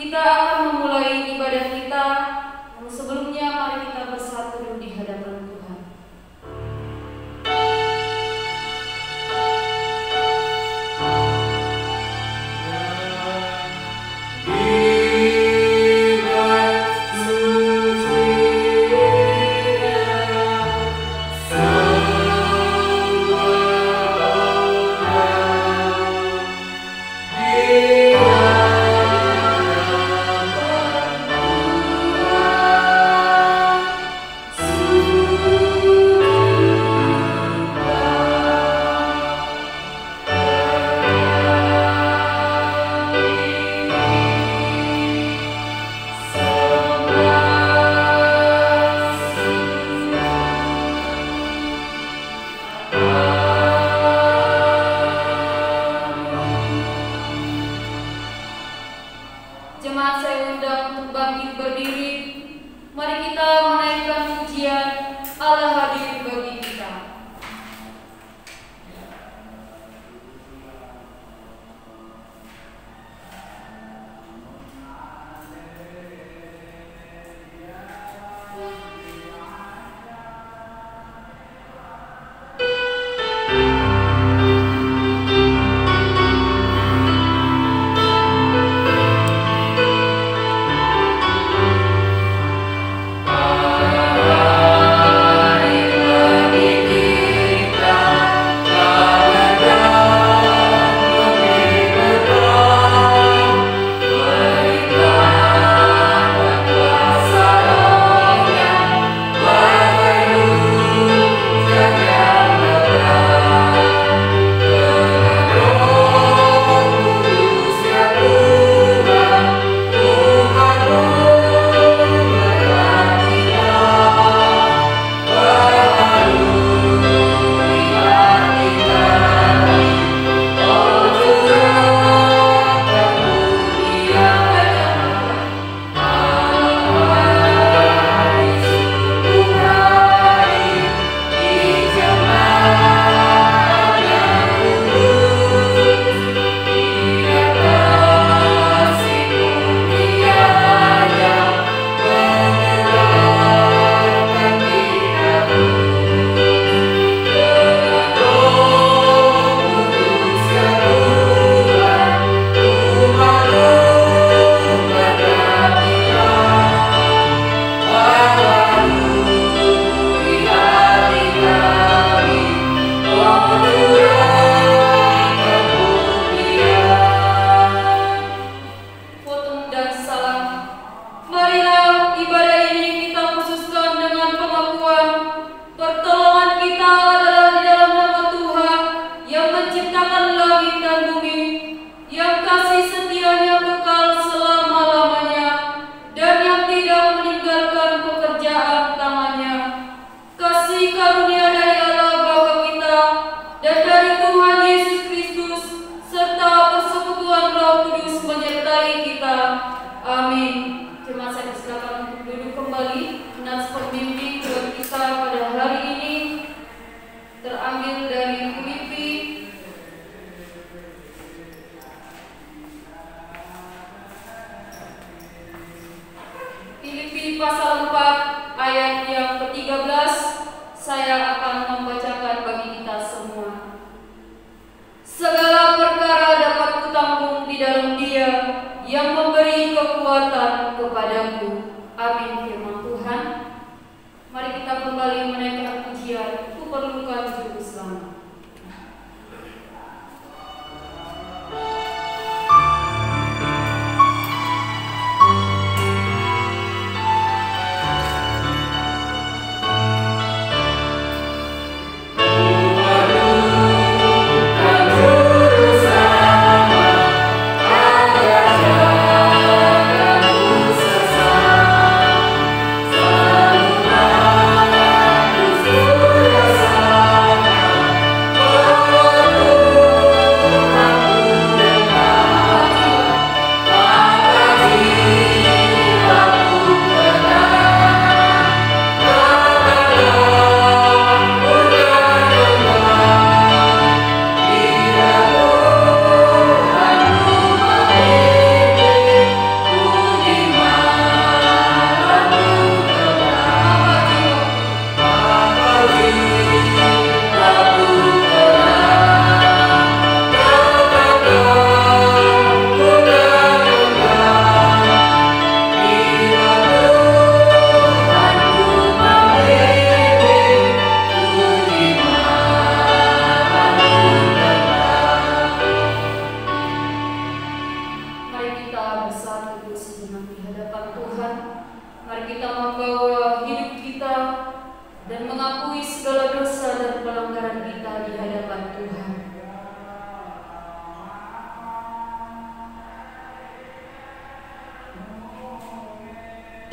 kita akan memulai ibadah kita. Namun sebelumnya mari kita bersatu di hadapan Tuhan. Jemaat saya undang untuk bangkit berdiri. Mari kita menaikkan pujian Allah hadir bagi kita. Pasal 4 ayat yang ke-13 saya akan membacakan bagi kita semua. Segala perkara dapat kutanggung di dalam Dia yang memberi kekuatan kepadaku. Amin firman Tuhan. Mari kita kembali menaikkan pujian, Ku perlukan juru selamat. Ku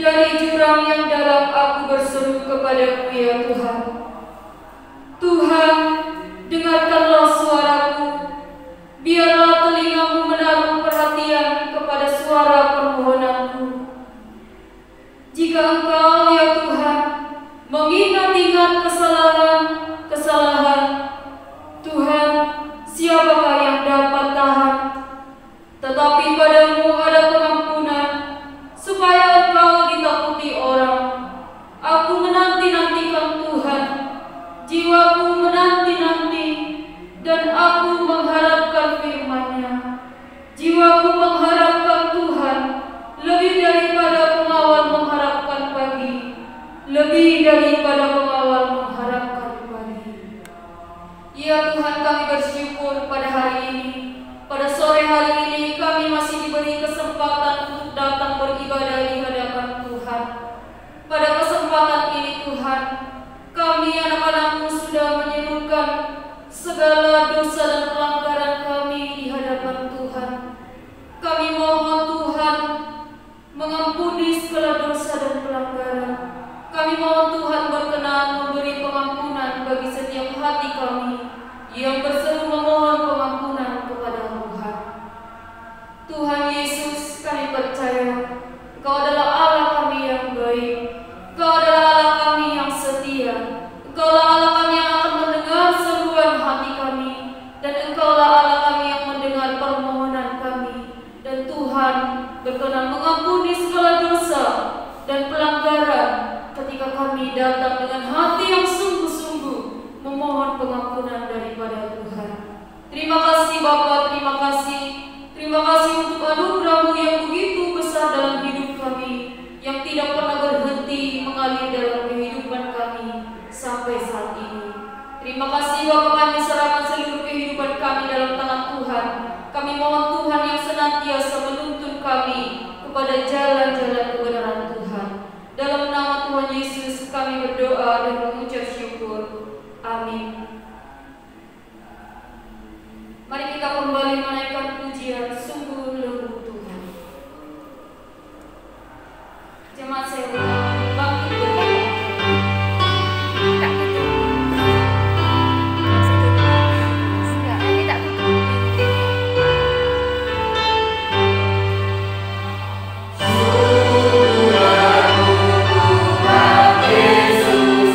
Dari jurang yang dalam aku berseru kepadamu ya Tuhan. Tuhan, dengarkanlah suaraku. Biarlah telingamu menaruh perhatian kepada suara permohonanku. Jika Engkau ya Tuhan mengingat-ingat kesalahan, Tuhan, siapakah yang dapat tahan? Tetapi padamu ada pengampunan, supaya Engkau ditakuti orang. Aku menanti-nantikan Tuhan, jiwaku menanti-nanti, dan aku mengharapkan firman-Nya. Jiwaku mengharapkan Tuhan, lebih daripada pengawal mengharapkan pagi, lebih daripada pengawal mengharapkan pagi. Ya Tuhan, kami bersyukur pada hari ini. Pada sore hari ini kami masih diberi kesempatan untuk datang beribadah di hadapan Tuhan. Pada kesempatan ini Tuhan, kami anak-anakmu sudah menyerukan segala dosa dan pelanggaran kami di hadapan Tuhan. Kami mohon Tuhan mengampuni segala dosa dan pelanggaran. Kami mohon Tuhan berkenan memberi pengampunan bagi setiap hati kami yang berseru memohon pengampunan kepada Tuhan. Tuhan Yesus, kami percaya Engkau adalah Allah kami yang baik. Engkau adalah Allah kami yang setia. Engkaulah Allah kami yang akan mendengar seruan hati kami, dan Engkaulah Allah kami yang mendengar permohonan kami. Dan Tuhan berkenan mengampuni segala dosa dan pelanggaran ketika kami datang dengan hati yang sungguh-sungguh memohon pengampunan daripada Tuhan. Terima kasih Bapa, terima kasih. Terima kasih untuk anugerah-Mu yang begitu besar dalam hidup kami, yang tidak pernah berhenti mengalir dalam kehidupan kami sampai saat ini. Terima kasih Bapa, kami serahkan seluruh kehidupan kami dalam tangan Tuhan. Kami mohon Tuhan yang senantiasa menuntun kami kepada jalan-jalan kebenaran Tuhan. Dalam nama Tuhan Yesus kami berdoa dan mengucap syukur. Amin. Mari kita kembali menaikkan pujian Sungguh Lembut Tuhan. Jemaat saya bangkit berdoa. Tak tutup. Sudah, ini tak tutup. Yesus,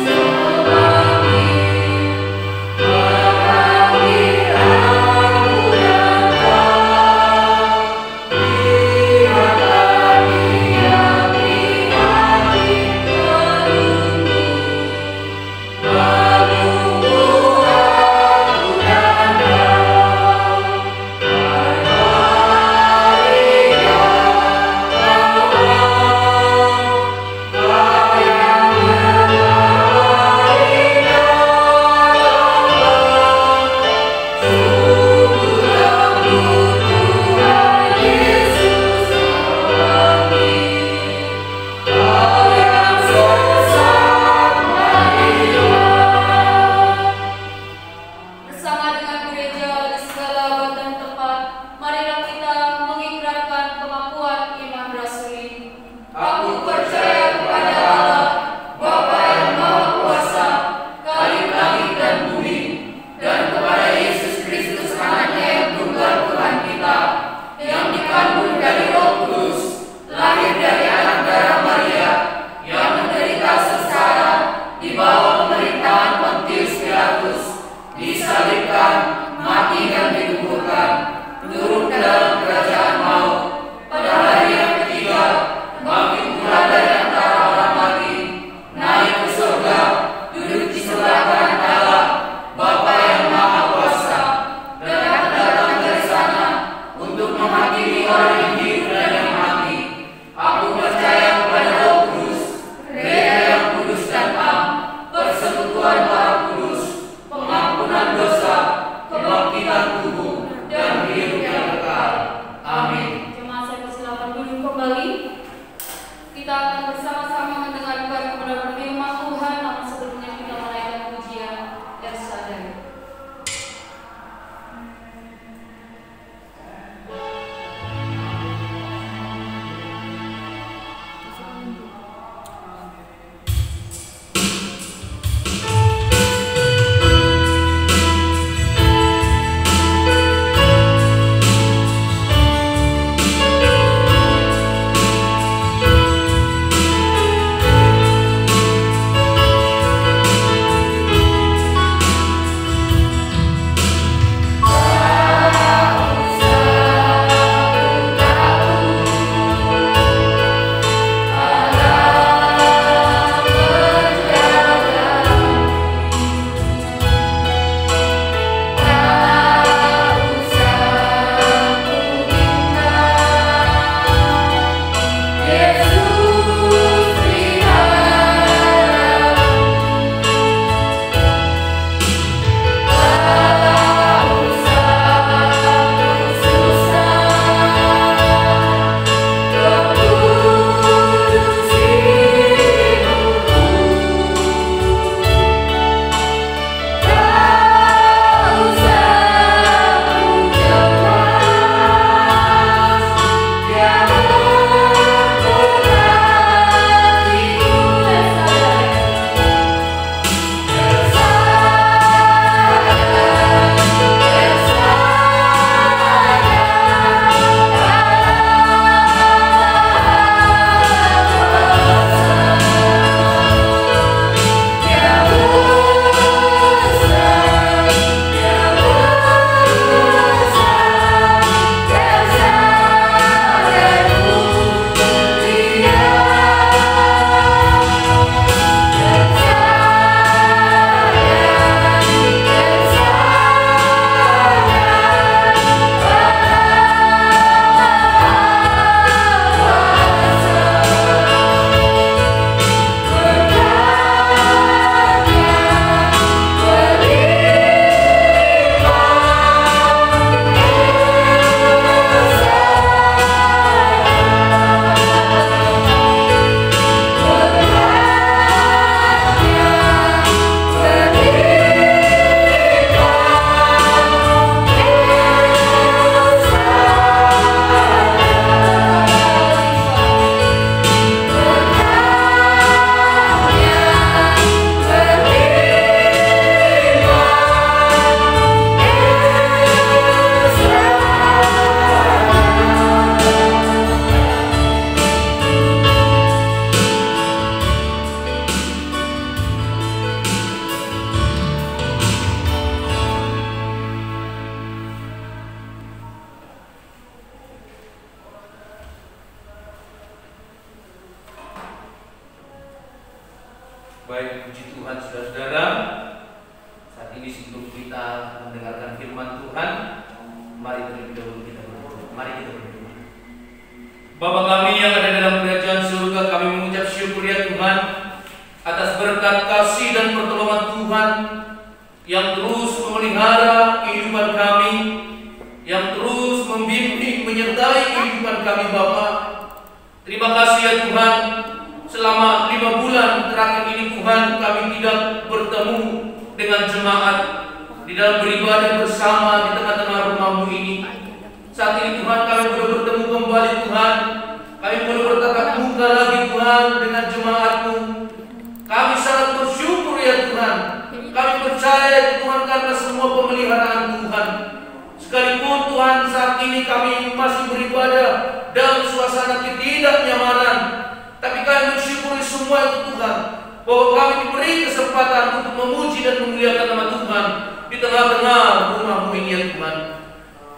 Baik, puji Tuhan saudara-saudara. Saat ini sebelum kita mendengarkan firman Tuhan, mari terlebih dahulu kita berdoa. Mari kita berdoa. Bapa kami yang ada dalam kerajaan surga, kami mengucap syukur ya Tuhan atas berkat kasih dan pertolongan Tuhan yang terus memelihara kehidupan kami, yang terus membimbing menyertai kehidupan kami Bapa. Terima kasih ya Tuhan. Selama 5 bulan terakhir ini Tuhan, kami tidak bertemu dengan jemaat di dalam beribadah bersama di tengah-tengah rumah-Mu ini. Saat ini Tuhan, kami boleh bertemu kembali Tuhan. Kami boleh bertatap muka lagi Tuhan dengan jemaat-Mu. Kami sangat bersyukur ya Tuhan. Kami percaya Tuhan karena semua pemeliharaan Tuhan. Sekalipun Tuhan saat ini kami masih beribadah dalam suasana ketidaknyamanan, tapi kami bersyukuri semua itu Tuhan, bahwa kami diberi kesempatan untuk memuji dan memuliakan nama Tuhan di tengah-tengah rumah-Mu ini ya Tuhan.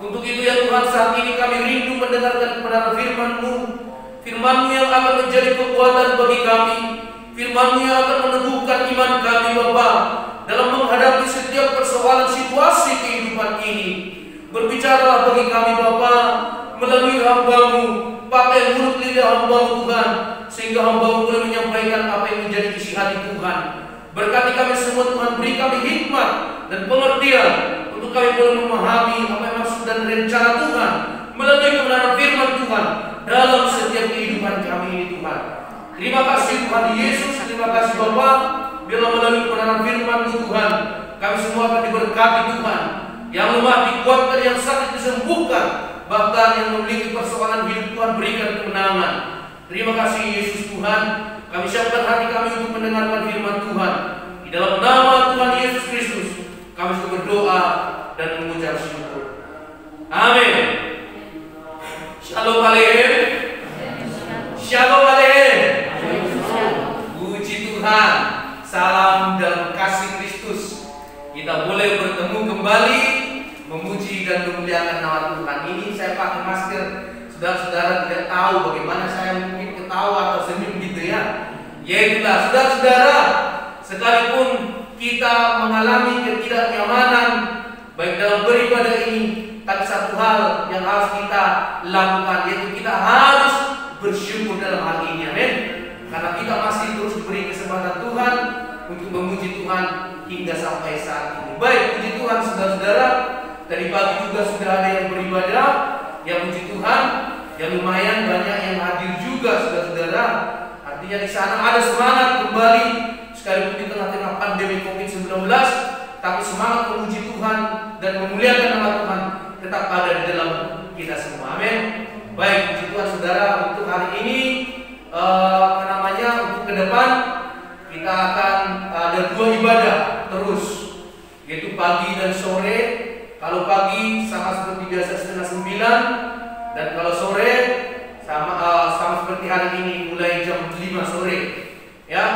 Untuk itu ya Tuhan, saat ini kami rindu mendengarkan kebenaran firman-Mu, firman-Mu yang akan menjadi kekuatan bagi kami, firman-Mu yang akan meneguhkan iman kami Bapa dalam menghadapi setiap persoalan situasi kehidupan ini. Berbicaralah bagi kami Bapa melalui hamba-Mu, pakai mulut lidah hamba-Mu Tuhan, sehingga hamba-Mu boleh menyampaikan apa yang menjadi isi hati Tuhan. Berkati kami semua Tuhan, beri kami hikmat dan pengertian untuk kami boleh memahami apa yang maksud dan rencana Tuhan melalui kebenaran firman Tuhan dalam setiap kehidupan kami ini Tuhan. Terima kasih Tuhan Yesus, terima kasih Bapa, bila melalui kebenaran firman-Mu Tuhan, kami semua akan diberkati Tuhan. Yang lemah dikuatkan, yang sakit disembuhkan, bahkan yang memiliki persoalan hidup Tuhan berikan kemenangan. Terima kasih Yesus Tuhan. Kami siapkan hati kami untuk mendengarkan firman Tuhan. Di dalam nama Tuhan Yesus Kristus kami sudah berdoa dan mengucap syukur. Amin. Shalom Aleichem. Shalom Aleichem. Puji Tuhan. Salam dalam kasih Kristus. Kita boleh bertemu kembali, memuji dan memuliakan nama Tuhan. Ini saya pakai masker. Saudara-saudara tidak tahu bagaimana saya mungkin ketawa atau senyum gitu ya. Yaitulah saudara-saudara, sekalipun kita mengalami ketidaknyamanan baik dalam beribadah ini, tapi satu hal yang harus kita lakukan, yaitu kita harus bersyukur dalam hal ini. Amin. Karena kita masih terus diberi kesempatan Tuhan untuk memuji Tuhan hingga sampai saat ini. Baik, puji Tuhan saudara-saudara. Tadi pagi juga sudah ada yang beribadah, yang puji Tuhan, yang lumayan banyak yang hadir juga saudara-saudara. Artinya di sana ada semangat kembali, sekalipun di tengah-tengah pandemi COVID-19, tapi semangat memuji Tuhan dan memuliakan nama Tuhan tetap ada di dalam kita semua. Amin. Baik, puji Tuhan saudara, untuk hari ini untuk ke depan kita akan ada 2 ibadah terus, yaitu pagi dan sore. Kalau pagi sama seperti biasa 8:30, dan kalau sore sama seperti hari ini mulai jam 5 sore. Ya,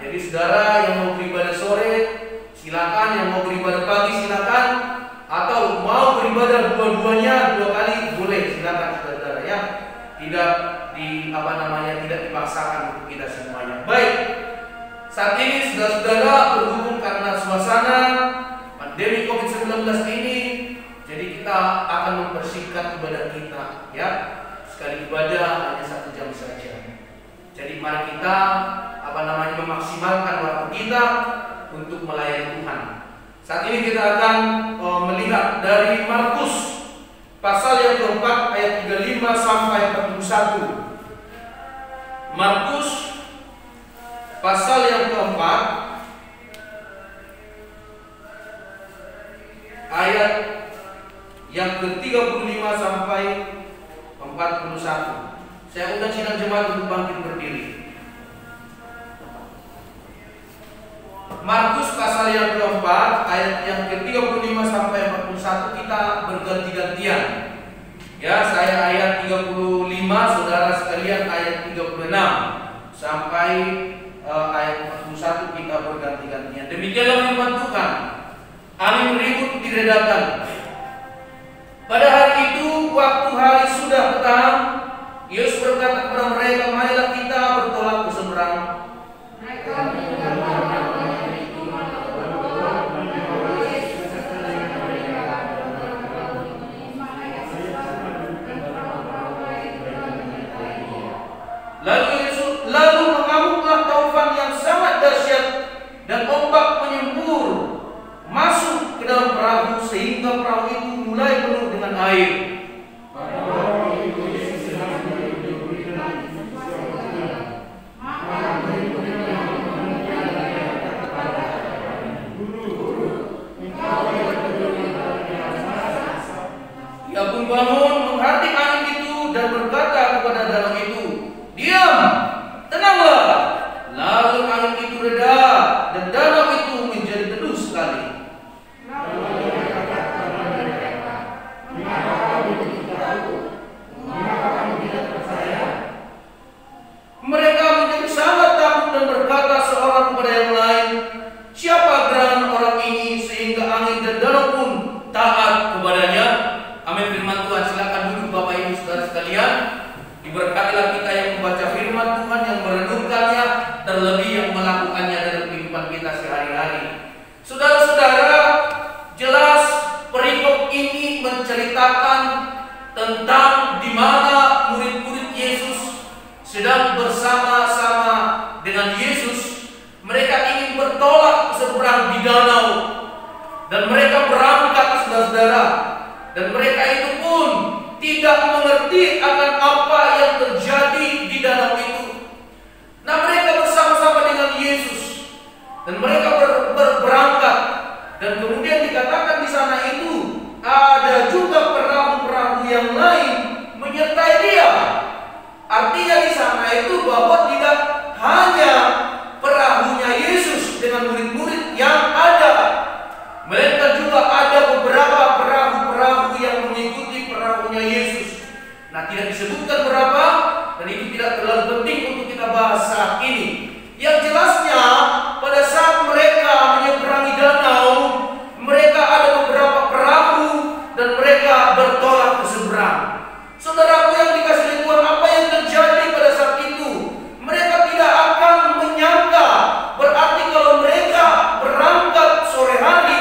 jadi saudara yang mau beribadah sore silakan, yang mau beribadah pagi silakan, atau mau beribadah dua-duanya 2 kali boleh, silakan saudara ya. Tidak tidak dipaksakan untuk kita semuanya. Baik. Saat ini saudara-saudara berhubung karena suasana pandemi COVID-19 ini, jadi kita akan mempersingkat ibadah kita ya. Sekali ibadah hanya 1 jam saja. Jadi mari kita memaksimalkan waktu kita untuk melayani Tuhan. Saat ini kita akan melihat dari Markus pasal yang keempat ayat 35 sampai 41. Markus pasal yang keempat ayat yang ke-35 sampai 41. Saya undang sidang jemaat untuk bangkit berdiri. Markus pasal yang keempat ayat yang ke-35 sampai 41, kita berganti-gantian. Ya, saya ayat 35, saudara sekalian ayat 36 sampai ayat 41 kita berganti-gantian. Demikianlah firman Tuhan. Angin ribut diredakan. Pada hari itu, waktu hari sudah petang, Yesus berkata kepada mereka, marilah kita bertolak ke seberang. Mereka meninggalkan dan ombak menyembur masuk ke dalam perahu sehingga perahu itu mulai penuh dengan air. Ia pun bangun menghardik angin itu dan berkata kepada danau itu, "Diam, tenanglah." Lalu angin itu reda dan danau itu menjadi teduh sekali. Mereka menjadi sangat takut dan berkata seorang kepada yang lain, "Siapa gerangan orang ini sehingga angin dan danau pun taat kepadanya?" Amin. Firman Tuhan. Silakan duduk Bapak Ibu Saudara sekalian. Diberkatilah kita yang membaca firman Tuhan, yang merenungkannya, terlebih yang melakukannya dalam kehidupan kita sehari-hari. Saudara-saudara, jelas perikop ini menceritakan tentang di mana murid-murid Yesus sedang bersama-sama dengan Yesus. Mereka ingin bertolak ke seberang di danau dan mereka berangkat, saudara-saudara. Dan mereka itu pun tidak mengerti akan apa yang terjadi di danau itu. Nah, mereka bersama-sama dengan Yesus dan mereka berangkat. Dan kemudian dikatakan di sana itu ada juga perahu-perahu yang lain menyertai dia. Artinya di sana itu bahwa tidak hanya perahunya Yesus dengan murid-murid yang ada, melainkan juga ada beberapa perahu-perahu yang mengikuti perahunya Yesus. Nah, tidak disebutkan berapa dan itu tidak terlalu penting untuk kita bahas saat ini. Yang jelasnya pada saat mereka menyeberangi danau, mereka ada beberapa perahu dan mereka bertolak ke seberang. Saudaraku yang dikasihi Tuhan, apa yang terjadi pada saat itu? Mereka tidak akan menyangka, berarti kalau mereka berangkat sore hari,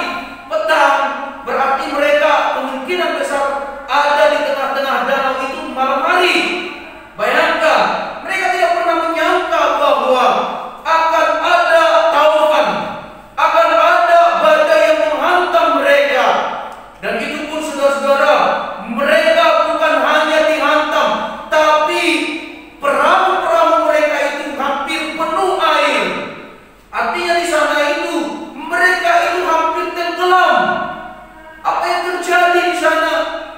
petang, berarti mereka kemungkinan besar ada di tengah-tengah danau itu malam hari. Bayangkan, mereka tidak pernah menyangka bahwa akan ada taufan, akan ada badai yang menghantam mereka. Dan itu pun saudara-saudara, mereka bukan hanya dihantam, tapi perahu-perahu mereka itu hampir penuh air. Artinya di sana itu mereka itu hampir tenggelam. Apa yang terjadi di sana?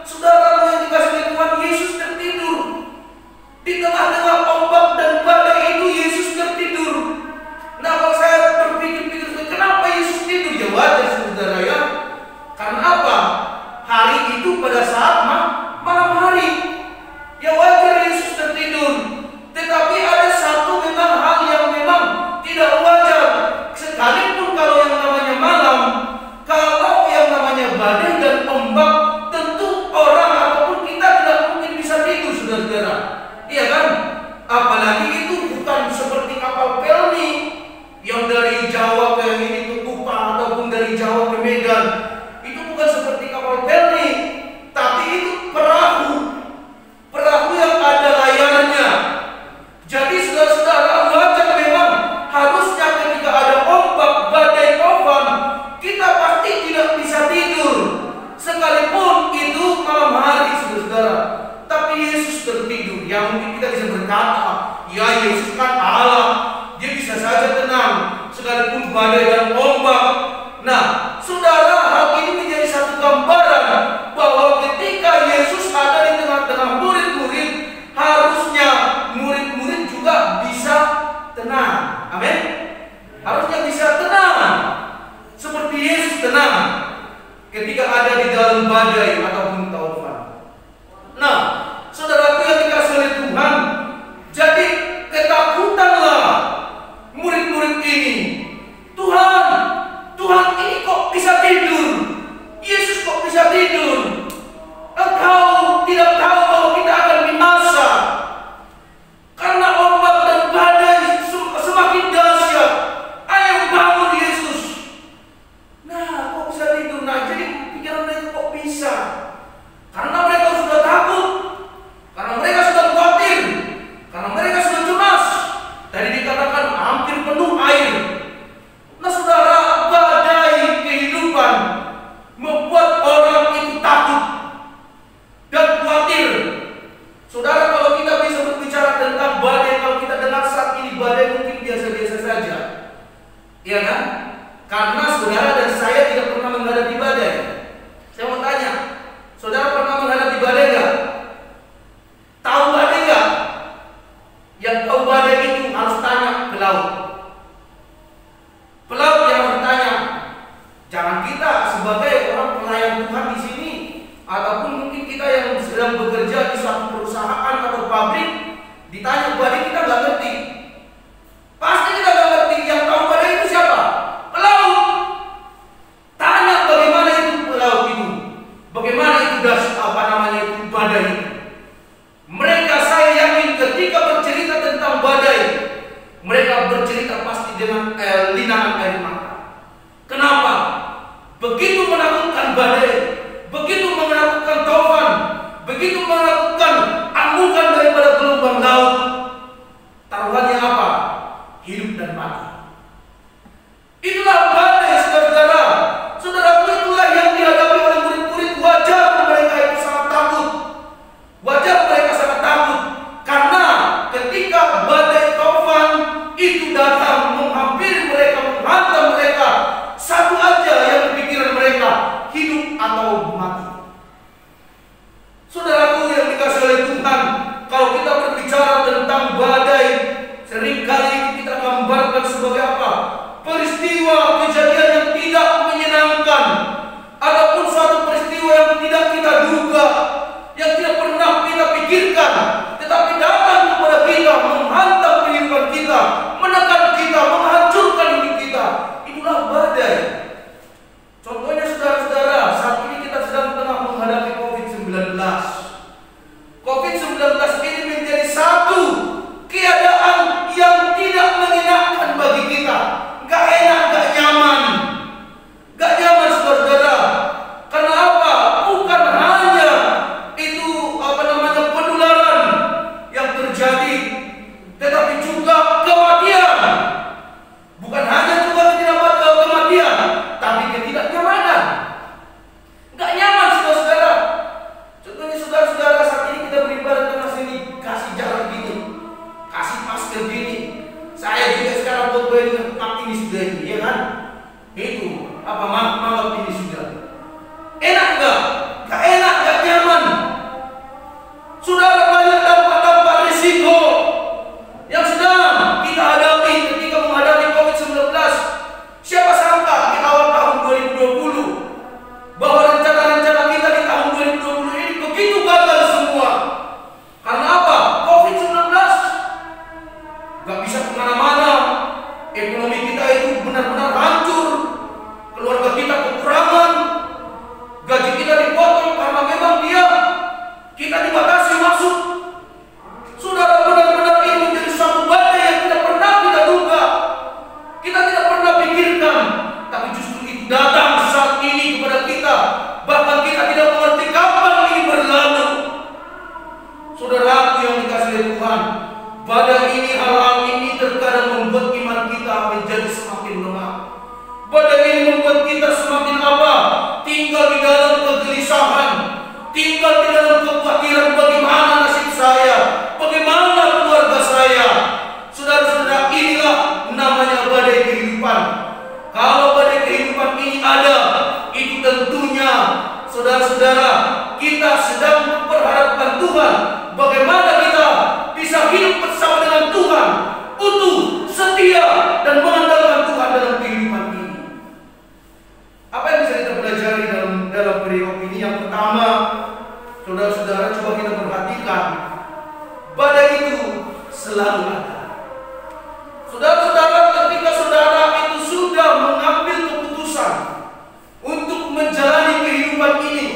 Saudara yang dikasihi Tuhan, Yesus tertidur. Di tengah-tengah ombak dan badai itu Yesus tertidur. Nah, kalau saya berpikir-pikir, kenapa Yesus tidur? Ya wajar saudara ya. Karena apa? Hari itu pada saat malam hari. Ya wajar Yesus tertidur. Tetapi ada satu memang hal yang memang tidak wajar. Sekalipun kalau yang namanya malam, kalau yang namanya badai dan ombak, tentu orang ataupun kita tidak mungkin bisa tidur, saudara-saudara. Iya kan? Apalagi itu bukan seperti kapal pelni yang dari Jawa ke ini ke Kupang ataupun dari Jawa ke Medan. Itu bukan seperti kapal pelni, tapi itu perahu yang ada layarnya. Jadi saudara-saudara, wajar memang harusnya ketika ada ombak, badai, taufan, kita pasti tidak bisa tidur, sekalipun itu malam hari, saudara-saudara. Tapi Yesus tertidur. Yang mungkin kita bisa berkata, ya Yesus kan Allah, dia bisa saja tenang sekalipun badai dan ombak. Nah, saudara, hal ini menjadi satu gambaran bahwa ketika Yesus ada di tengah-tengah murid-murid, harusnya murid-murid juga bisa tenang. Amin. Harusnya bisa tenang seperti Yesus tenang ketika ada di dalam badai ataupun taufan. Nah, saudaraku yang dikasihi oleh Tuhan, jadi ketakutanlah murid-murid ini. Tuhan ini kok bisa tidur? perusahaan atau pabrik, ditanya badai kita nggak ngerti. Pasti kita nggak ngerti. Yang tahu badai itu siapa? Pelaut. Tanya bagaimana itu pelaut itu, bagaimana itu itu badai. Mereka saya yakin ketika bercerita tentang badai, mereka bercerita pasti dengan linangan air mata. Kenapa? Begitu menakutkan badai, begitu menakutkan taufan, begitu menakutkan amukan daripada gelombang laut. Taruhannya apa? Hidup dan mati. Itulah badai, saudara-saudara. Saudaraku, itulah yang dihadapi oleh murid-murid. Wajar mereka itu sangat takut. Wajar mereka sangat takut karena ketika badai taufan itu datang menghampiri mereka, menghantam mereka, satu aja yang pikiran mereka, hidup atau mati. Saudaraku yang dikasihi oleh Tuhan, kalau kita berbicara tentang badai, seringkali kita gambarkan sebagai apa? Peristiwa kejadian yang tidak menyenangkan, ataupun suatu peristiwa yang tidak kita duga, yang tidak pernah kita pikirkan, tetapi datang kepada kita, menghantam kehidupan kita, menekan kita, menghancurkan hidup kita. Itulah badai. Contohnya saudara-saudara, saat ini kita sedang tengah menghadapi COVID-19. COVID-19 ini menjadi satu keadaan yang tidak menyenangkan bagi kita. Gak enak, gak nyaman. Gak nyaman saudara-saudara. Karena apa? Bukan hanya itu penularan yang terjadi, tetapi juga kematian. Bukan hanya juga kematian, tapi ketidaknyamanan. Gak nyaman saudara-saudara. Contohnya saudara-saudara, saat ini kita beribadah tengah sini, kasih jarak gini, kasih masker gini. Saya juga sekarang buat ini sudah ini, ya kan? Itu apa malam ini sudah. Enak gak? Gak enak, gak nyaman. Saudara, banyak dampak-dampak risiko yang sedang kita hadapi ketika menghadapi COVID-19. Siapa sangka di awal tahun 2020 bahwa rencana-rencana kita di tahun 2020 ini begitu gagal semua. Karena apa? COVID-19 gak bisa kemana-mana. Ekonomi kita itu benar-benar hancur. Keluarga kita kekurangan. Gaji kita dipotong karena memang kita dibatasi masuk. Saudara, benar-benar ini menjadi suatu badai yang tidak pernah kita duga, kita tidak pernah pikirkan, tapi justru itu datang saat ini kepada kita. Bahkan kita tidak mengerti kapan ini berlalu. Saudaraku yang dikasihi Tuhan, badai ini, hal-hal ini terkadang membuat iman kita menjadi semakin lemah. Badai ini membuat kita semakin apa? Tinggal di dalam kegelisahan, tinggal di dalam kekhawatiran, bagaimana nasib saya, bagaimana keluarga saya. Saudara-saudara, inilah namanya badai kehidupan. Kalau badai kehidupan ini ada, itu tentunya saudara-saudara, kita sedang berharapkan Tuhan. Bagaimana kita bisa hidup bersama dengan Tuhan, utuh, setia, dan mengandalkan Tuhan dalam kehidupan ini. Apa yang bisa kita pelajari dalam periode ini? Yang pertama, saudara-saudara, coba kita perhatikan, badai itu selalu ada. Saudara-saudara, ketika saudara itu sudah mengambil keputusan untuk menjalani kehidupan ini,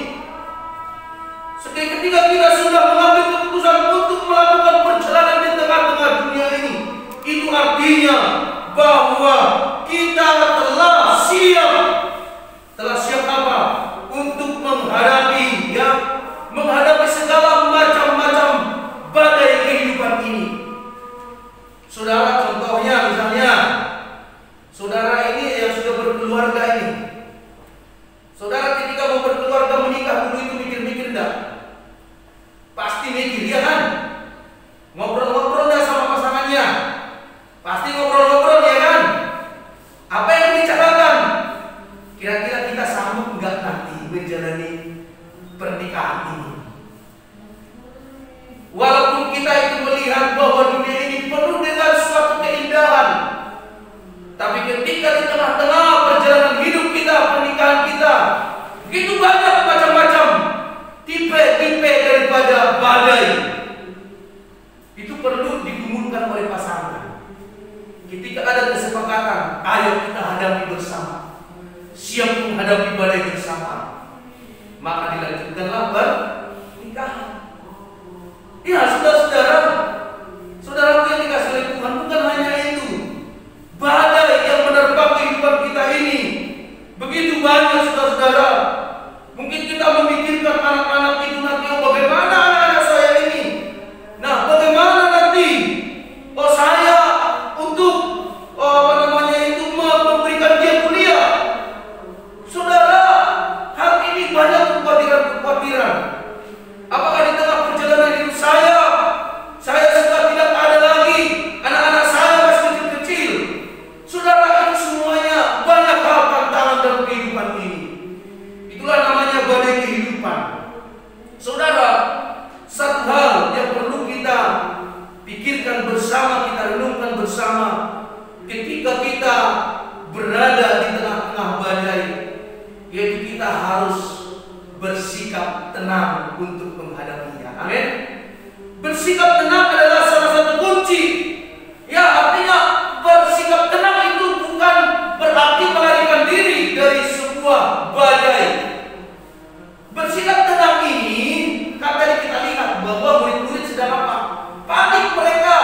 ketika kita sudah mengambil keputusan untuk melakukan perjalanan di tengah-tengah dunia ini, itu artinya bahwa kita telah siap. Telah siap apa? Untuk menghadapi segala macam-macam badai kehidupan ini. Saudara, contohnya misalnya, saudara ini yang sudah berkeluarga ini, saudara ketika mau berkeluarga, menikah dulu itu mikir-mikir enggak? Pasti mikir, ya kan? Ngobrol-ngobrol enggak sama pasangannya? Pasti ngobrol-ngobrol, ya kan? Apa yang dibicarakan? Kira-kira kita sanggup enggak nanti menjalani pernikahan ini? Walaupun kita itu melihat bahwa dunia ini penuh dengan suatu keindahan, tapi ketika di tengah-tengah perjalanan hidup kita, pernikahan kita, begitu banyak macam-macam tipe-tipe daripada badai. oleh pasangan. Ketika ada kesepakatan, ayo kita hadapi bersama, siap menghadapi badai bersama, maka dilanjutkanlah pernikahan. Ya, saudara-saudara, saudaraku yang dikasihi oleh Tuhan, bukan hanya itu. Badai yang menerpa kehidupan kita ini begitu banyak, saudara-saudara. Mungkin kita memikirkan anak-anak itu nanti, oh bagaimana anak-anak saya ini? Nah, bagaimana nanti? Oh saya untuk memberikan dia kuliah. Saudara, hal ini banyak kekhawatiran. Apakah di tengah perjalanan hidup saya sudah tidak ada lagi, anak-anak saya masih kecil-kecil. Saudara, itu semuanya banyak hal tantangan dalam kehidupan ini. Itulah namanya badai kehidupan. Saudara, satu hal yang perlu kita pikirkan bersama, kita renungkan bersama, ketika kita berada di tengah-tengah badai, yaitu kita harus bersikap tenang untuk menghadapinya. Amin. Bersikap tenang adalah salah satu kunci. Ya, artinya bersikap tenang itu bukan berarti melarikan diri dari sebuah badai. Bersikap tenang ini, kan tadi kita lihat bahwa murid-murid sedang apa? Panik mereka,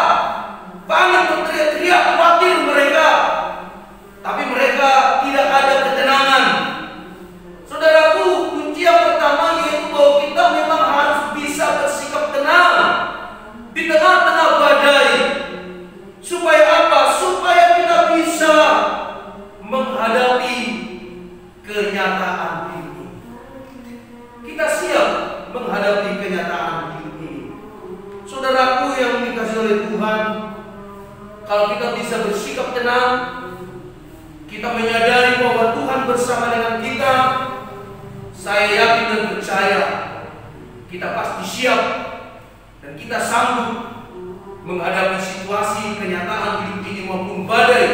panik, berteriak-teriak, khawatir mereka. Tapi mereka tidak ada ketenangan. Saudaraku, kunci yang pertama yaitu bahwa kita memang harus bisa bersikap tenang di tengah-tengah badai. Supaya apa? Supaya kita bisa menghadapi kenyataan ini. Kita siap menghadapi kenyataan ini. Saudaraku yang dikasihi oleh Tuhan, kalau kita bisa bersikap tenang, kita menyadari bahwa Tuhan bersama dengan kita, saya yakin dan percaya kita pasti siap dan kita sanggup menghadapi situasi kenyataan hidup ini maupun badai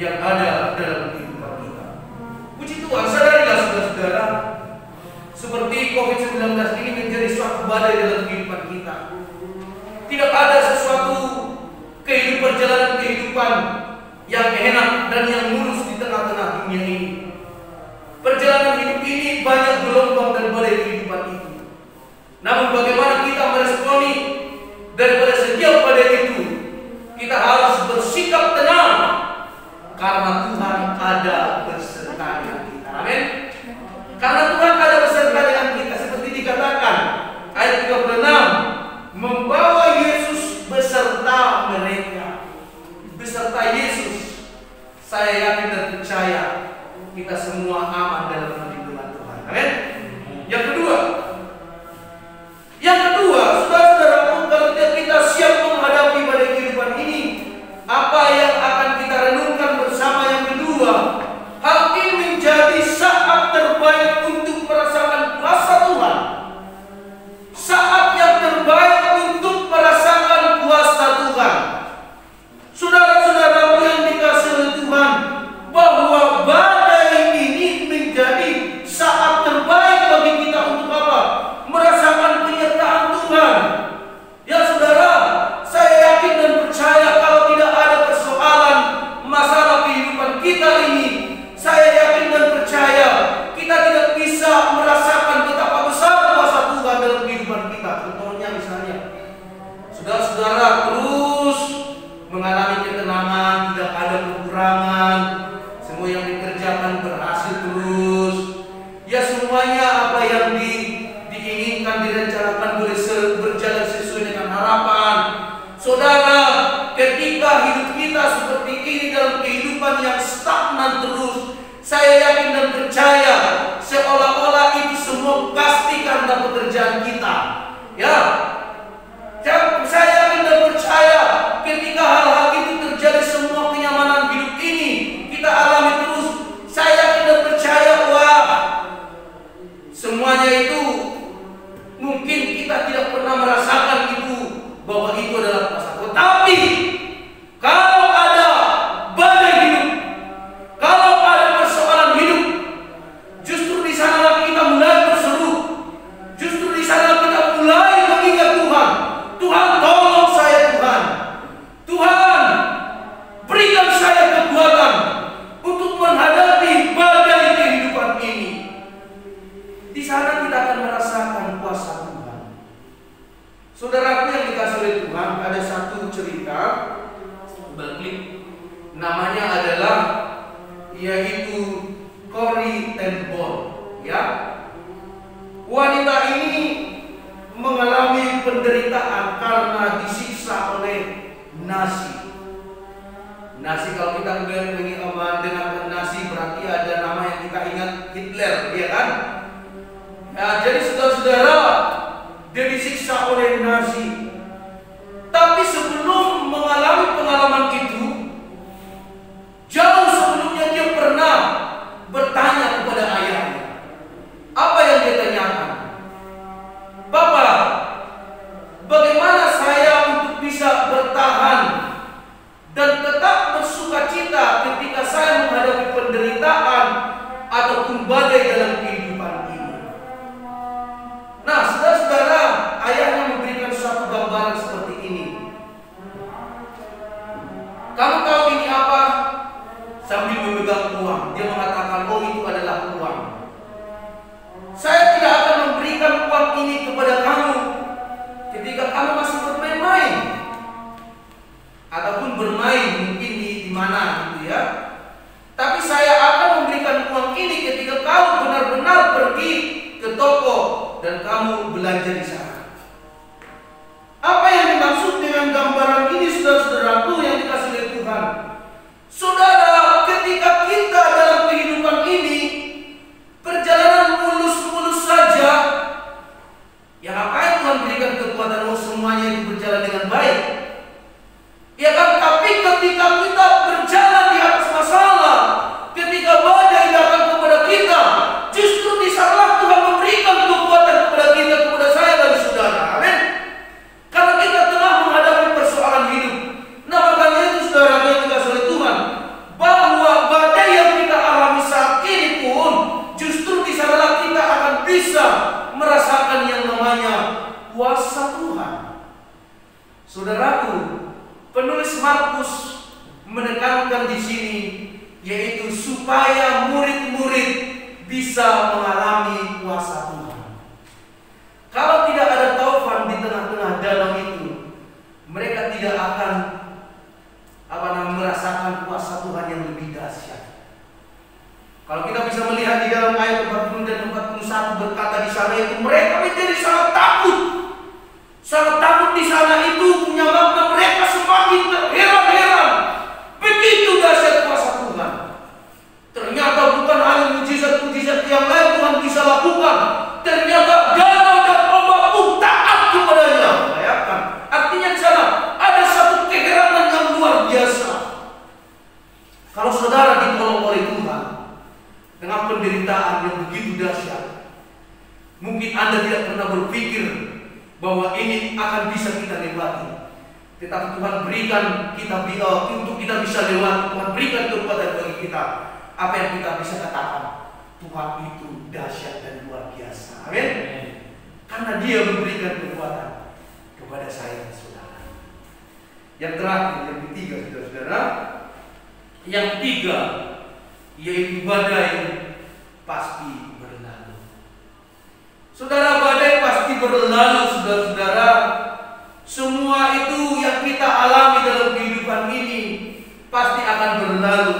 yang ada dalam kehidupan kita. Puji Tuhan, sadarilah saudara-saudara, seperti COVID-19 ini menjadi suatu badai dalam kehidupan kita. Tidak ada sesuatu perjalanan kehidupan yang enak dan yang mulus di tengah-tengah dunia ini. Perjalanan hidup ini banyak gelombang dan badai kehidupan itu. Namun bagaimana kita meresponi daripada setiap badai itu? Kita harus bersikap tenang karena Tuhan ada beserta dengan kita. Amin. Karena Tuhan ada beserta dengan kita, seperti dikatakan ayat 36, membawa Yesus beserta mereka. Beserta Yesus, saya yakin dan percaya kita semua aman dalam perlindungan Tuhan. Amin. Yang kedua, saudara-saudaraku, kalau kita siap menghadapi badai kehidupan ini, apa yang akan kita renungkan bersama? Yang kedua, hal ini menjadi saat terbaik untuk merasakan kuasa Tuhan. Saat yang terbaik untuk merasakan kuasa Tuhan. Saudara-saudaraku yang dikasihi oleh Tuhan, bahwa badai ini menjadi saat terbaik bagi kita untuk apa? Merasakan penyertaan Tuhan. Ya saudara, saya yakin dan percaya kalau tidak ada persoalan masalah kehidupan kita ini, saya yakin dan percaya kita tidak bisa merasakan betapa besar kuasa Tuhan dalam kehidupan kita. Contohnya misalnya, saudara-saudara terus mengalami ketenangan, tidak ada kekurangan, semua yang dikerjakan berhasil terus. Ya semuanya apa yang diinginkan, direncanakan boleh berjalan sesuai dengan harapan. Saudara, ketika hidup kita seperti ini dalam kehidupan yang stagnan terus, saya yakin dan percaya seolah-olah itu semua pasti karena pekerjaan kita. Ya, saya yakin dan percaya ketika hal-hal itu terjadi, semua kenyamanan hidup ini kita alami terus, saya yakin dan percaya semuanya itu mungkin kita tidak pernah merasakan itu, bahwa itu adalah kuasa Tuhan. Tapi kalau ada badai hidup, kalau ada persoalan hidup, dikasih oleh Tuhan, ada satu cerita berklik, namanya adalah yaitu Corrie ten Boom, ya. Wanita ini mengalami penderitaan karena disiksa oleh Nazi. Nazi, kalau kita mendengarkan Nazi berarti ada nama yang kita ingat, Hitler, ya kan? Nah, jadi saudara-saudara, dia disiksa oleh Nazi. Tapi sebelum mengalami pengalaman itu, jauh sebelumnya dia pernah bertanya kepada ayahnya. Apa yang dia tanyakan? Bapa, bagaimana saya untuk bisa bertahan dan tetap bersukacita ketika saya menghadapi penderitaan ataupun badai dalam kehidupan ini? Nah, saudara-saudara, ayahnya memberikan suatu gambaran seperti ini. Kamu tahu ini apa? Sambil memegang uang, dia mengatakan, oh itu adalah uang. Saya tidak akan memberikan uang ini kepada kamu ketika kamu masih bermain-main ataupun bermain mungkin di mana gitu ya. Tapi saya akan memberikan uang ini ketika kamu benar-benar pergi ke toko dan kamu belanja di sana. Apa yang dimaksud dengan gambaran ini, saudara-saudaraku yang dikasih oleh Tuhan? Saudara, ketika kita dalam kehidupan ini perjalanan mulus-mulus saja, ya ngapain Tuhan berikan kekuatan semuanya itu berjalan dengan baik? Ya kan, tapi ketika kita berjalan di atas masalah, ketika badai datang kepada kita, justru di sana Tuhan memberikan kekuatan kepada kita, kepada saya dan saudara. Amin. Karena kita telah menghadapi persoalan hidup. Nah, makanya itu saudara yang dikasih oleh Tuhan, bahwa badai yang kita alami saat ini pun justru di sanalah kita akan bisa merasakan yang namanya kuasa Tuhan. Saudaraku, penulis Markus menekankan di sini yaitu supaya murid-murid bisa mengalami kuasa Tuhan. Kalau tidak ada taufan di tengah-tengah danau itu, mereka tidak akan merasakan kuasa Tuhan yang lebih dahsyat. Kalau kita bisa melihat di dalam ayat 40 dan 41 berkata di sana itu mereka menjadi sangat takut. Sangat takut di sana itu menyebabkan mereka semakin terheran-heran. Begitu dahsyat kuasa Tuhan. Ternyata bukan hanya mujizat-mujizat yang lain Tuhan bisa lakukan. Ternyata danau dan ombak pun taat kepadanya. Bayangkan. Artinya di sana ada satu keheranan yang luar biasa. Kalau saudara ditolong oleh Tuhan dengan penderitaan yang begitu dahsyat, mungkin Anda tidak pernah berpikir bahwa ini akan bisa kita lewati. Tetapi Tuhan berikan kita untuk kita bisa lewati. Tuhan berikan kekuatan bagi kita. Apa yang kita bisa katakan, Tuhan itu dahsyat dan luar biasa. Amin. Karena Dia memberikan kekuatan kepada saya dan saudara. Yang terakhir, yang ketiga, saudara-saudara, yang ketiga yaitu badai pasti berlalu. Saudara, badai pasti berlalu, saudara-saudara. Semua itu yang kita alami dalam kehidupan ini pasti akan berlalu.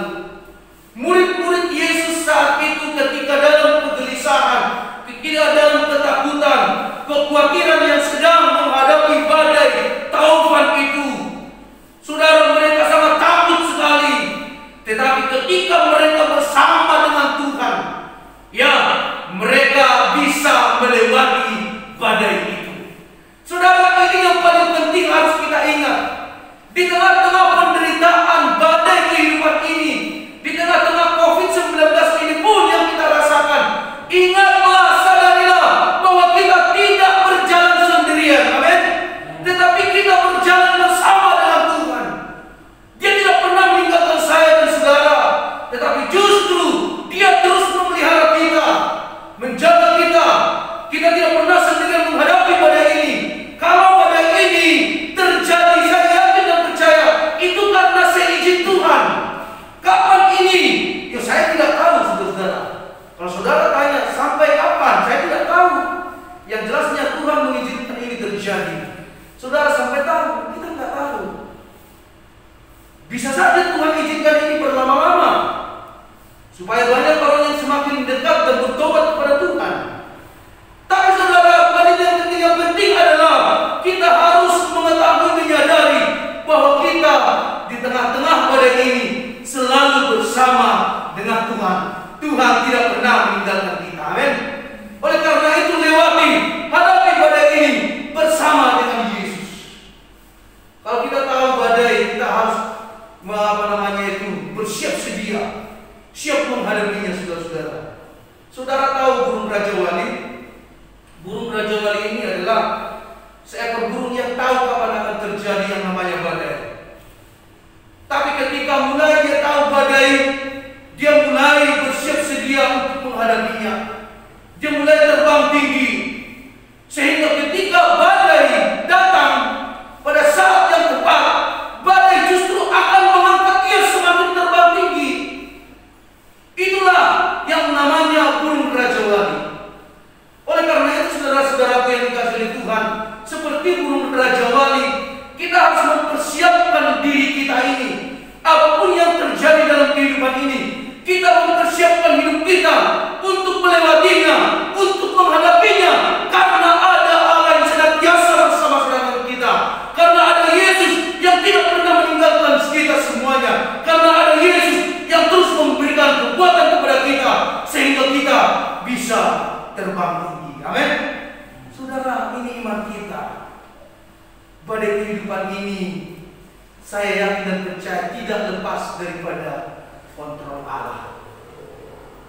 Murid-murid Yesus saat itu ketika dalam kegelisahan, ketika dalam ketakutan, kekhawatiran yang sedang menghadapi badai taufan itu, saudara, mereka sangat takut sekali. Tetapi ketika mereka bersama dengan Tuhan, ya, mereka bisa melewati badai itu. Saudara, badai kehidupan ini, saya yakin dan percaya tidak lepas daripada kontrol Allah.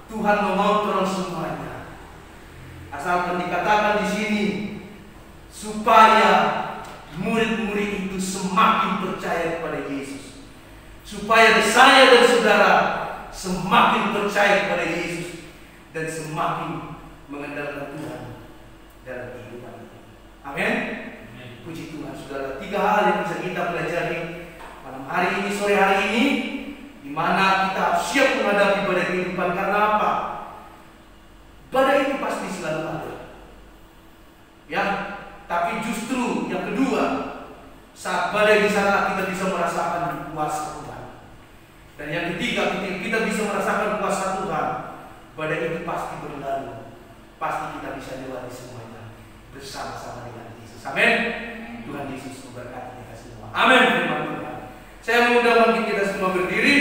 Tuhan mengontrol semuanya. Asalkan dikatakan di sini supaya murid-murid itu semakin percaya kepada Yesus, supaya saya dan saudara semakin percaya kepada Yesus dan semakin mengandalkan Tuhan dalam kehidupan ini. Amin. Puji Tuhan, saudara. 3 hal yang bisa kita pelajari malam hari ini, sore hari ini, di mana kita siap menghadapi badai kehidupan. Karena apa? Badai itu pasti selalu ada. Ya, tapi justru yang kedua, saat badai di sana kita bisa merasakan kuasa Tuhan. Dan yang ketiga, ketika kita bisa merasakan kuasa Tuhan, badai itu pasti berlalu. Pasti kita bisa lewati semuanya bersama-sama dengan Yesus. Amin. Tuhan Yesus memberkati kita semua. Amin. Firman Tuhan. Saya mengundang bagi kita semua berdiri.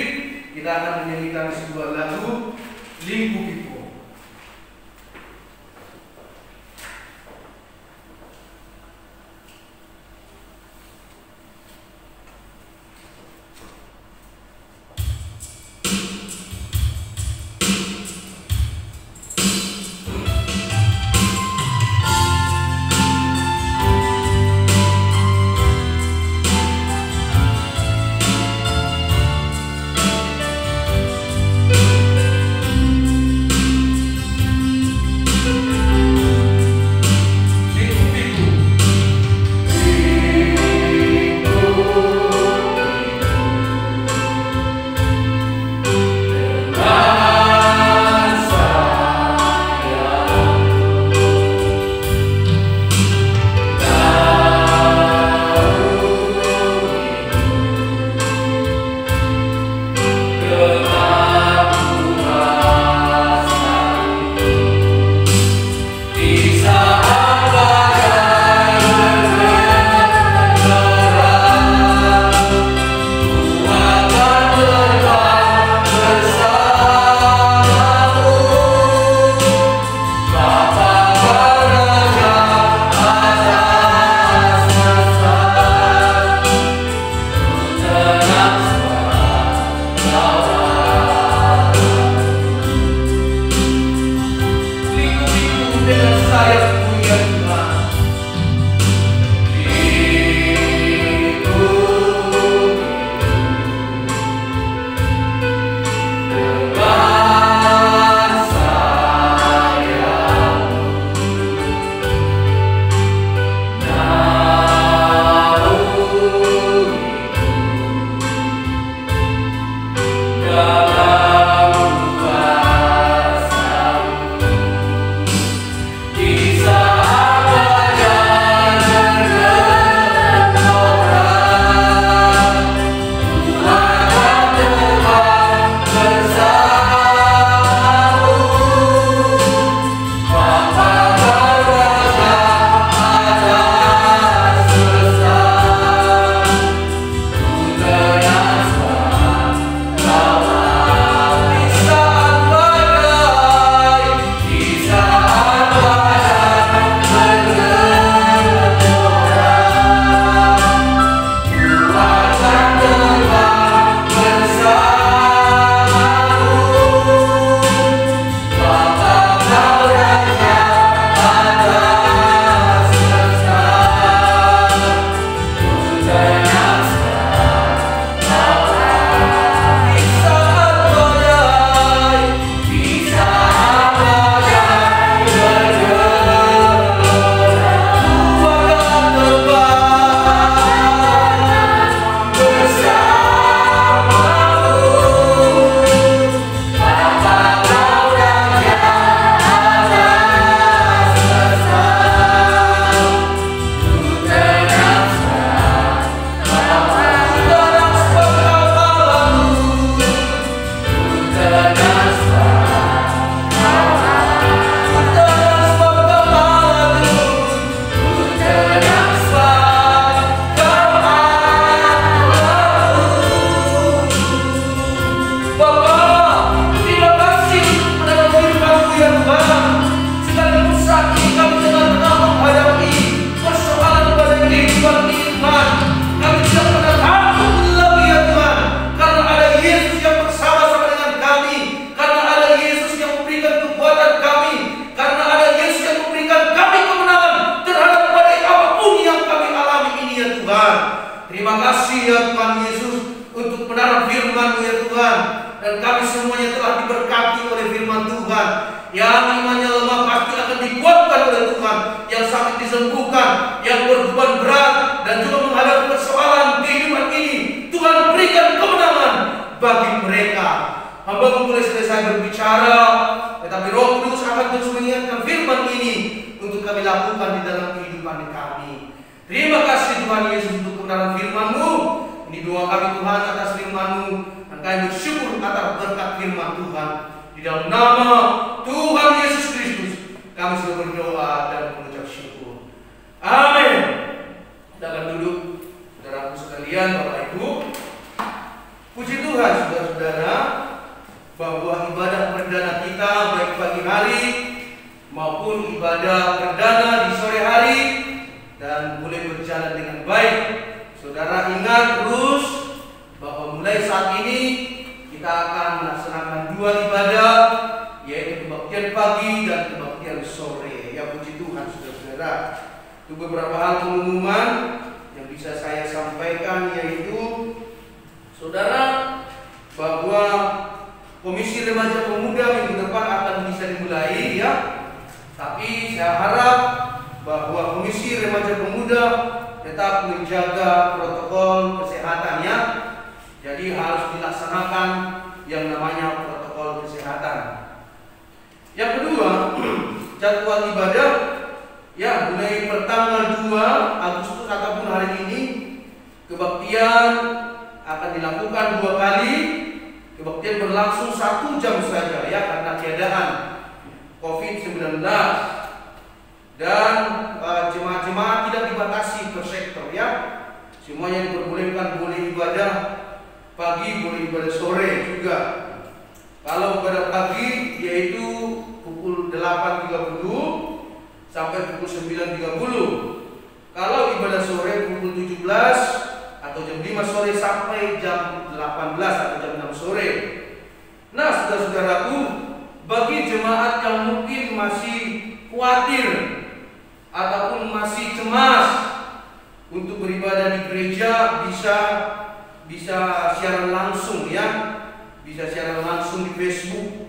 Kita akan menyanyikan sebuah lagu Limpu Pipo. Tuhan. Terima kasih ya Tuhan Yesus untuk kebenaran firman-Mu ya Tuhan. Dan kami semuanya telah diberkati oleh firman Tuhan. Yang imannya lemah pasti akan dikuatkan oleh Tuhan. Yang sakit disembuhkan, yang berbeban berat dan juga menghadapi persoalan kehidupan ini, Tuhan berikan kemenangan bagi mereka. Hamba-Mu boleh selesai berbicara, tetapi Roh Kudus akan terus mengingatkan firman ini untuk kami lakukan di dalam kehidupan kami. Terima kasih Tuhan Yesus untuk kebenaran firman-Mu. Ini doa kami Tuhan atas firman-Mu, dan kami bersyukur atas berkat firman Tuhan. Di dalam nama Tuhan Yesus Kristus kami sudah berdoa dan mengucap syukur. Amin. Kita akan duduk, saudaraku sekalian, Bapak Ibu. Puji Tuhan saudara-saudara, bahwa ibadah perdana kita baik pagi hari maupun ibadah perdana di sore hari dan boleh berjalan dengan baik. Saudara ingat terus bahwa mulai saat ini kita akan melaksanakan dua ibadah, yaitu kebaktian pagi dan kebaktian sore. Ya puji Tuhan saudara-saudara. Itu beberapa hal pengumuman yang bisa saya sampaikan, yaitu saudara, bahwa Komisi Remaja Pemuda minggu depan akan bisa dimulai ya. Tapi saya harap bahwa Komisi Remaja Pemuda tetap menjaga protokol kesehatan ya. Jadi harus dilaksanakan yang namanya protokol kesehatan. Yang kedua, jadwal ibadah ya mulai pertanggal 2 Agustus ataupun hari ini kebaktian akan dilakukan 2 kali. Kebaktian berlangsung 1 jam saja ya karena keadaan COVID-19, dan jemaat-jemaat tidak dibatasi per sektor ya. Semuanya diperbolehkan, boleh ibadah pagi, boleh ibadah sore juga. Kalau ibadah pagi yaitu pukul 8.30 sampai pukul 9.30. Kalau ibadah sore pukul 17 atau jam 5 sore sampai jam 18 atau jam 6 sore. Nah, saudara-saudaraku, bagi jemaat yang mungkin masih khawatir ataupun masih cemas untuk beribadah di gereja, bisa siaran langsung ya, bisa siaran langsung di Facebook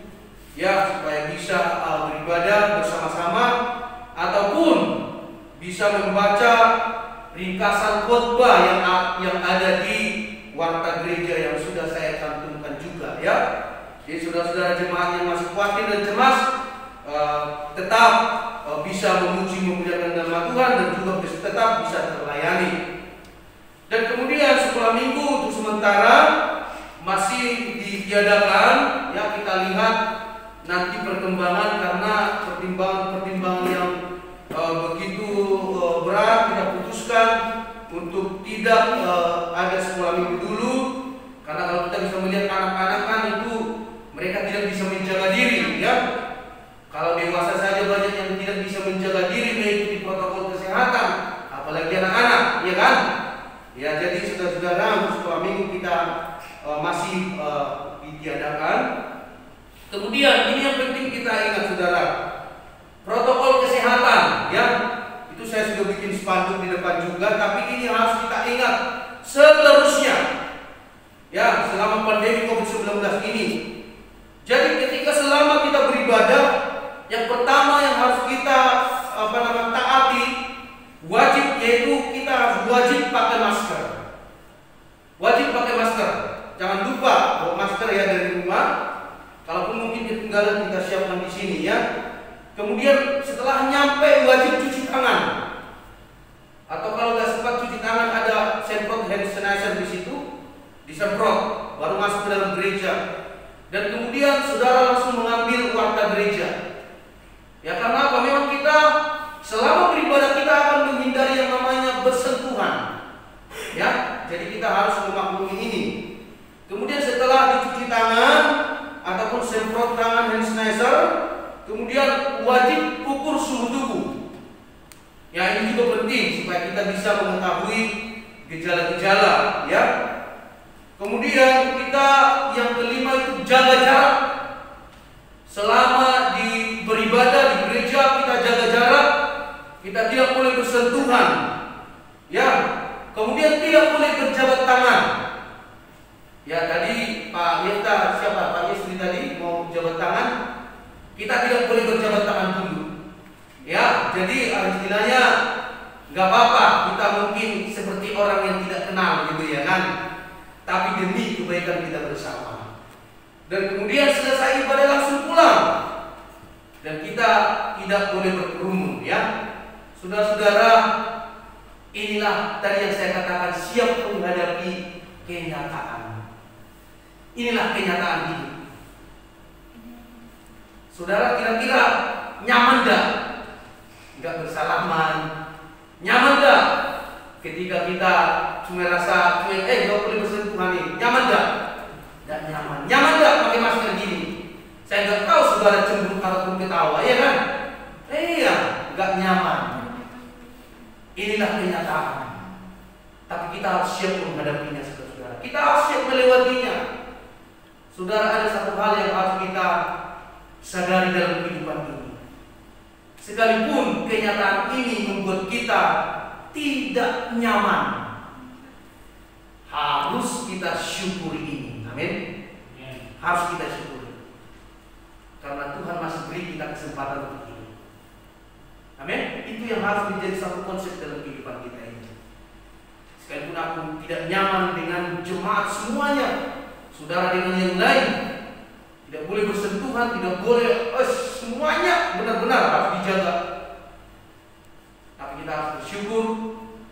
ya, supaya bisa beribadah bersama-sama, ataupun bisa membaca ringkasan khotbah yang ada di warta gereja yang sudah saya cantumkan juga ya. Jadi saudara-saudara jemaat yang masih khawatir dan cemas tetap bisa memuji memuliakan nama Tuhan dan juga tetap bisa terlayani. Dan kemudian sekolah minggu untuk sementara masih ditiadakan ya, kita lihat nanti perkembangan karena pertimbangan yang begitu berat kita putuskan untuk tidak ada sekolah minggu dulu, karena kalau kita bisa melihat anak-anak kan itu mereka tidak bisa menjaga diri ya. Kalau dewasa saja banyak yang tidak bisa menjaga diri mengikuti protokol kesehatan, apalagi anak-anak ya kan. Ya, jadi saudara-saudara sekolah minggu kita masih ditiadakan. Kemudian ini yang penting kita ingat saudara, protokol kesehatan ya. Itu saya sudah bikin spanduk di depan juga, tapi ini harus kita ingat seterusnya ya selama pandemi COVID-19 ini. Jadi ketika selama kita beribadah, yang pertama yang harus kita taati, wajib, yaitu kita harus wajib pakai masker. Wajib pakai masker. Jangan lupa bawa masker ya dari rumah. Kalaupun mungkin ketinggalan kita siapkan di sini ya. Kemudian setelah nyampe wajib cuci tangan. Atau kalau nggak sempat cuci tangan ada semprot hand sanitizer di situ, disemprot baru masuk ke dalam gereja. Dan kemudian saudara langsung mengambil warta gereja. Ya karena apa? Memang kita selama beribadah kita akan menghindari yang namanya bersentuhan. Ya, jadi kita harus memaklumi ini. Kemudian setelah dicuci tangan ataupun semprot tangan hand sanitizer, kemudian wajib ukur suhu tubuh. Ya ini juga penting supaya kita bisa mengetahui gejala-gejala ya. Kemudian kita yang kelima itu jaga jarak. Selama beribadah di gereja kita jaga jarak, kita tidak boleh bersentuhan. Ya, Kemudian tidak boleh berjabat tangan. Ya tadi Pak Yefta, siapa? Pak Yesri tadi mau jabat tangan. Kita tidak boleh berjabat tangan dulu. Ya, jadi istilahnya nggak apa-apa kita mungkin seperti orang yang tidak kenal gitu ya kan. Tapi demi kebaikan kita bersama. Dan kemudian selesai ibadah langsung pulang. Dan kita tidak boleh berkerumun ya. Saudara-saudara, inilah tadi yang saya katakan, siap menghadapi kenyataan. Inilah kenyataan hidup. Saudara kira-kira nyaman gak? Gak bersalaman. Nyaman gak? Ketika kita cuma rasa gak boleh bersentuhan nih. Nyaman gak? Gak nyaman. Nyaman gak pakai masker gini? Saya gak tahu saudara cemburu ataupun ketawa, ya kan? Iya, gak nyaman. Inilah kenyataan. Tapi kita harus siap menghadapinya, saudara. Kita harus siap melewatinya. Saudara, ada satu hal yang harus kita sadari dalam kehidupan ini. Sekalipun kenyataan ini membuat kita tidak nyaman, harus kita syukuri ini. Amin. Harus kita syukuri. Karena Tuhan masih beri kita kesempatan untuk hidup. Amin. Itu yang harus menjadi satu konsep dalam kehidupan kita ini. Sekalipun aku tidak nyaman dengan jemaat semuanya, saudara dengan yang lain, tidak boleh bersentuhan, tidak boleh semuanya benar-benar harus dijaga. Tapi kita harus bersyukur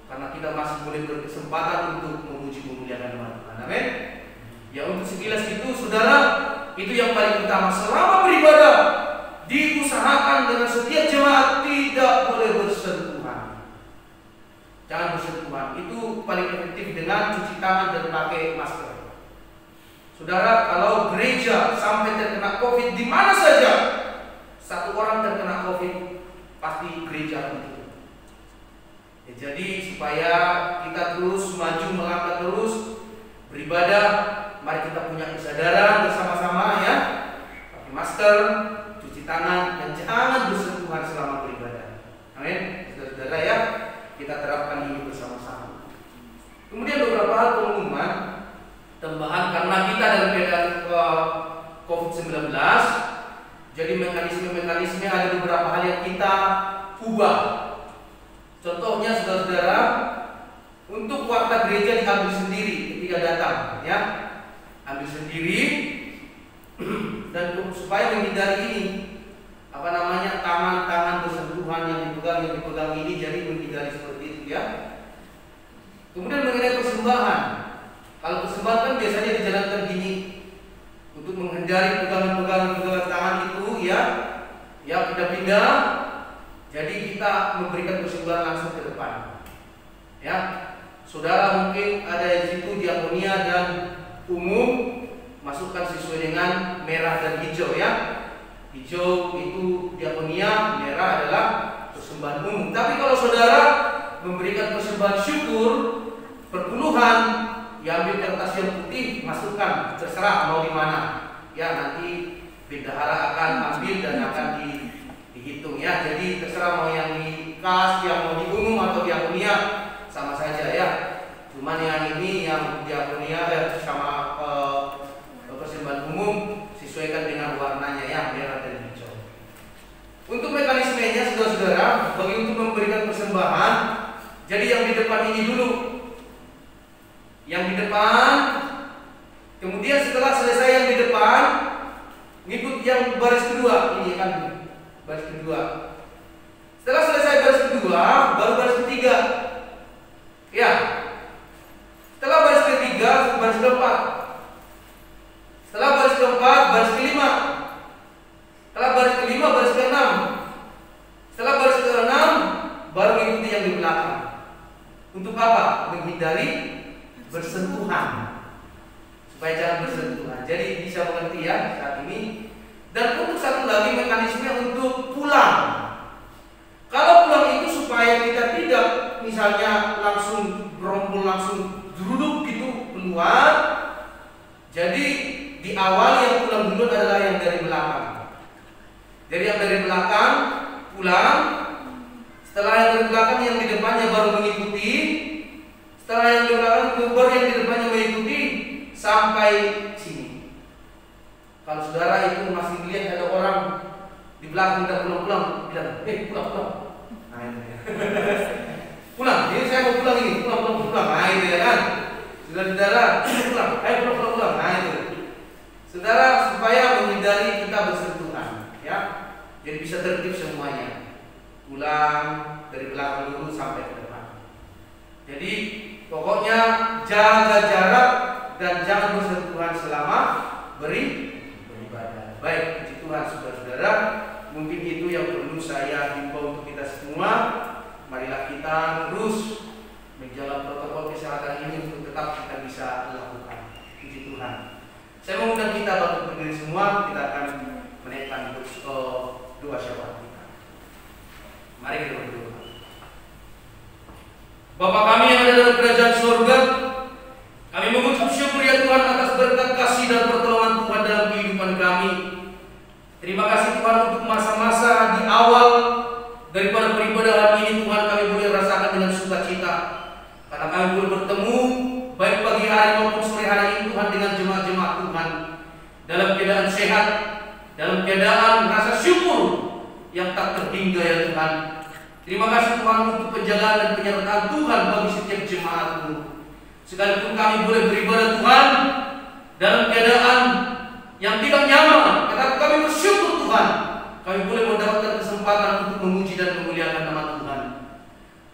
karena kita masih boleh berkesempatan untuk memuji memuliakan nama Tuhan. Amin. Ya, untuk sekilas itu saudara, itu yang paling utama selama beribadah. Diusahakan dengan setiap jemaat tidak boleh bersentuhan. Jangan bersentuhan. Itu paling efektif dengan cuci tangan dan pakai masker. Saudara, kalau gereja sampai terkena COVID di mana saja, satu orang terkena COVID, pasti gereja itu. Ya, jadi supaya kita terus maju melangkah terus beribadah, mari kita punya kesadaran bersama-sama ya. Pakai masker, cuci tangan, dan jangan bersentuhan selama beribadah. Amin. Saudara-saudara ya, kita terapkan ini bersama-sama. Kemudian beberapa hal pengumuman tambahan karena kita dalam keadaan COVID-19, jadi mekanisme-mekanisme ada beberapa hal yang kita ubah. Contohnya saudara-saudara, untuk warta gereja diambil sendiri ketika datang, ya, ambil sendiri, dan supaya menghindari ini, tangan bersentuhan yang dipegang ini, jadi menghindari seperti itu, ya. Kemudian mengenai persembahan. Kalau persembahan kan biasanya dijalankan gini untuk menghindari pegangan tangan itu, ya pindah-pindah. Jadi kita memberikan persembahan langsung ke depan. Ya, saudara mungkin ada di situ diakonia dan umum, masukkan sesuai dengan merah dan hijau ya. Hijau itu diakonia, merah adalah persembahan umum. Tapi kalau saudara memberikan persembahan syukur perpuluhan, ya ambil kertas yang putih, masukkan, terserah mau di mana. Ya nanti bendahara akan ambil dan akan dihitung ya. Jadi terserah mau yang di kas, yang mau di umum atau diakonia, sama saja ya. Cuman yang ini yang diakonia sama persembahan umum sesuaikan dengan warnanya ya, merah dan hijau. Untuk mekanismenya saudara-saudara, bagi untuk memberikan persembahan, jadi yang di depan ini dulu. Yang di depan, kemudian setelah selesai yang di depan, ngikut yang baris kedua, ini kan baris kedua. Setelah selesai baris kedua, baru baris ketiga. Ya. Setelah baris ketiga, baris keempat. Setelah baris keempat, baris kelima. Setelah baris kelima, baris keenam. Setelah baris keenam, baru mengikuti yang di belakang. Untuk apa? Menghindari bersentuhan, supaya jangan bersentuhan. Jadi bisa mengerti ya saat ini. Dan untuk satu lagi mekanisme untuk pulang. Kalau pulang itu supaya kita tidak misalnya langsung berombol, langsung duduk gitu keluar. Jadi di awal yang pulang dulu adalah yang dari belakang. Jadi yang dari belakang pulang. Setelah yang dari belakang, yang di depannya baru mengikuti. Setelah yang di belakang baru yang di depannya mengikuti sampai sini. Kalau saudara itu masih lihat ada orang di belakang dan pulang-pulang, bilang, pulang. Nah, ini. Pulang, ini saya mau pulang ini, pulang. Nah, itu ya kan. Saudara, pulang, ayo pulang. Nah, itu. Saudara, supaya menghindari kita bersentuhan, ya. Jadi bisa tertib semuanya. Pulang dari belakang dulu sampai ke depan. Jadi pokoknya jaga jarak dan jangan bersentuhan selama beribadah. Baik, puji Tuhan saudara-saudara. Mungkin itu yang perlu saya himbau untuk kita semua. Marilah kita terus menjalankan protokol kesehatan ini untuk tetap kita bisa lakukan. Puji Tuhan. Saya mengundang kita untuk berdiri semua. Kita akan menaikkan doa syafaat kita. Mari kita berdoa. Bapa kami yang ada dalam kerajaan surga, kami mengucap syukur ya Tuhan atas berkat kasih dan pertolongan Tuhan dalam kehidupan kami. Terima kasih Tuhan untuk masa-masa di awal daripada peribadahan ini Tuhan kami boleh rasakan dengan sukacita. Karena kami boleh bertemu baik pagi hari maupun sore hari ini Tuhan dengan jemaat-jemaat Tuhan dalam keadaan sehat, dalam keadaan rasa syukur yang tak terhingga ya Tuhan. Terima kasih Tuhan untuk penjagaan dan penyertaan Tuhan bagi setiap jemaat-Mu. Sekalipun kami boleh beribadah Tuhan dalam keadaan yang tidak nyaman, tetapi kami bersyukur Tuhan, kami boleh mendapatkan kesempatan untuk memuji dan memuliakan nama Tuhan.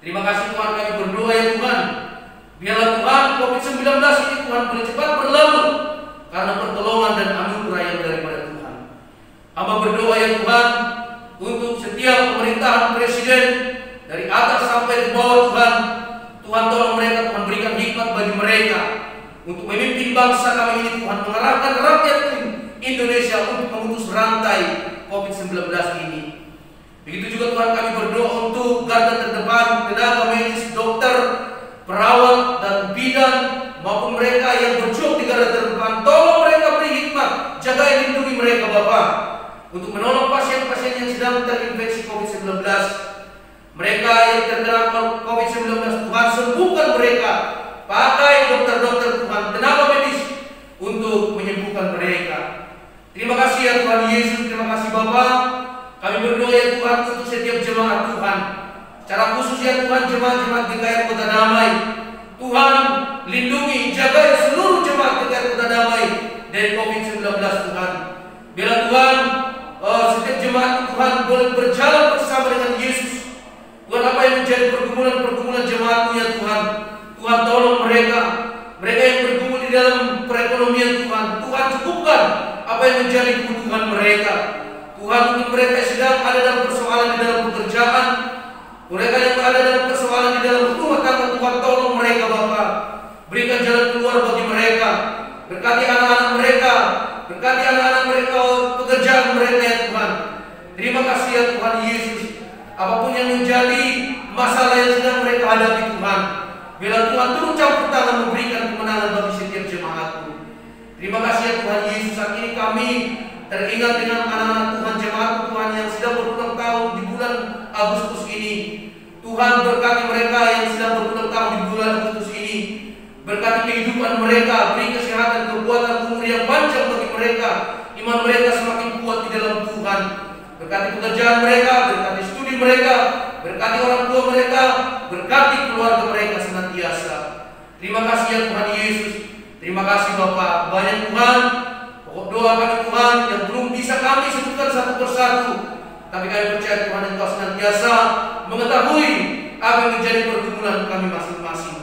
Terima kasih Tuhan, kami berdoa ya Tuhan, biarlah Tuhan COVID-19 ini Tuhan boleh cepat berlalu karena pertolongan dan anugerah yang daripada Tuhan. Hamba berdoa ya Tuhan untuk setiap pemerintahan presiden dari atas sampai ke bawah Tuhan. Tuhan tolong mereka, Tuhan berikan hikmat bagi mereka untuk memimpin bangsa kami ini Tuhan, mengarahkan rakyat Indonesia untuk memutus rantai COVID-19 ini. Begitu juga Tuhan kami berdoa untuk garda terdepan, tenaga medis, dokter, perawat dan bidan maupun mereka yang berjuang di garda terdepan. Tolong mereka beri hikmat, jaga dan lindungi mereka Bapa, untuk menolong pasien-pasien yang sedang terinfeksi COVID-19. Mereka yang terkena COVID-19 Tuhan sembuhkan mereka. Pakai dokter-dokter Tuhan, tenaga medis untuk menyembuhkan mereka. Terima kasih ya Tuhan Yesus, terima kasih Bapa. Kami berdoa ya Tuhan untuk setiap jemaat Tuhan. Secara khusus ya Tuhan jemaat-jemaat GKR Kota Damai. Tuhan lindungi, jaga seluruh jemaat GKR Kota Damai dari COVID-19 Tuhan. Bila Tuhan setiap jemaat Tuhan boleh berjalan bersama dengan Yesus. Tuhan apa yang menjadi pergumulan jemaat-Mu ya Tuhan. Tuhan tolong mereka yang bergumul di dalam perekonomian Tuhan. Tuhan cukupkan apa yang menjadi kebutuhan mereka. Tuhan untuk mereka yang sedang ada dalam persoalan di dalam pekerjaan, mereka yang ada dalam persoalan di dalam rumah tangga, Tuhan tolong mereka Bapa. Berikan jalan keluar bagi mereka. Berkati anak-anak mereka, berkati anak-anak mereka, pekerjaan mereka ya Tuhan. Terima kasih ya Tuhan Yesus. Apapun yang menjadi masalah yang sedang mereka hadapi Tuhan, bila Tuhan turun campur tangan memberikan kemenangan bagi setiap jemaat-Mu. Terima kasih ya Tuhan Yesus. Saat ini kami teringat dengan anak-anak Tuhan, jemaat Tuhan yang sedang berulang tahun di bulan Agustus ini. Tuhan berkati mereka yang sedang berulang tahun di bulan Agustus ini. Berkati kehidupan mereka, beri kesehatan, kekuatan, umur yang panjang bagi mereka. Iman mereka semakin kuat di dalam Tuhan. Berkati pekerjaan mereka, berkati studi mereka, berkati orang tua mereka, berkati keluarga mereka senantiasa. Terima kasih ya Tuhan Yesus. Terima kasih Bapa. Banyak Tuhan pokok doa kami Tuhan yang belum bisa kami sebutkan satu persatu, tapi kami percaya Tuhan Engkau senantiasa mengetahui apa yang menjadi pergumulan kami masing-masing.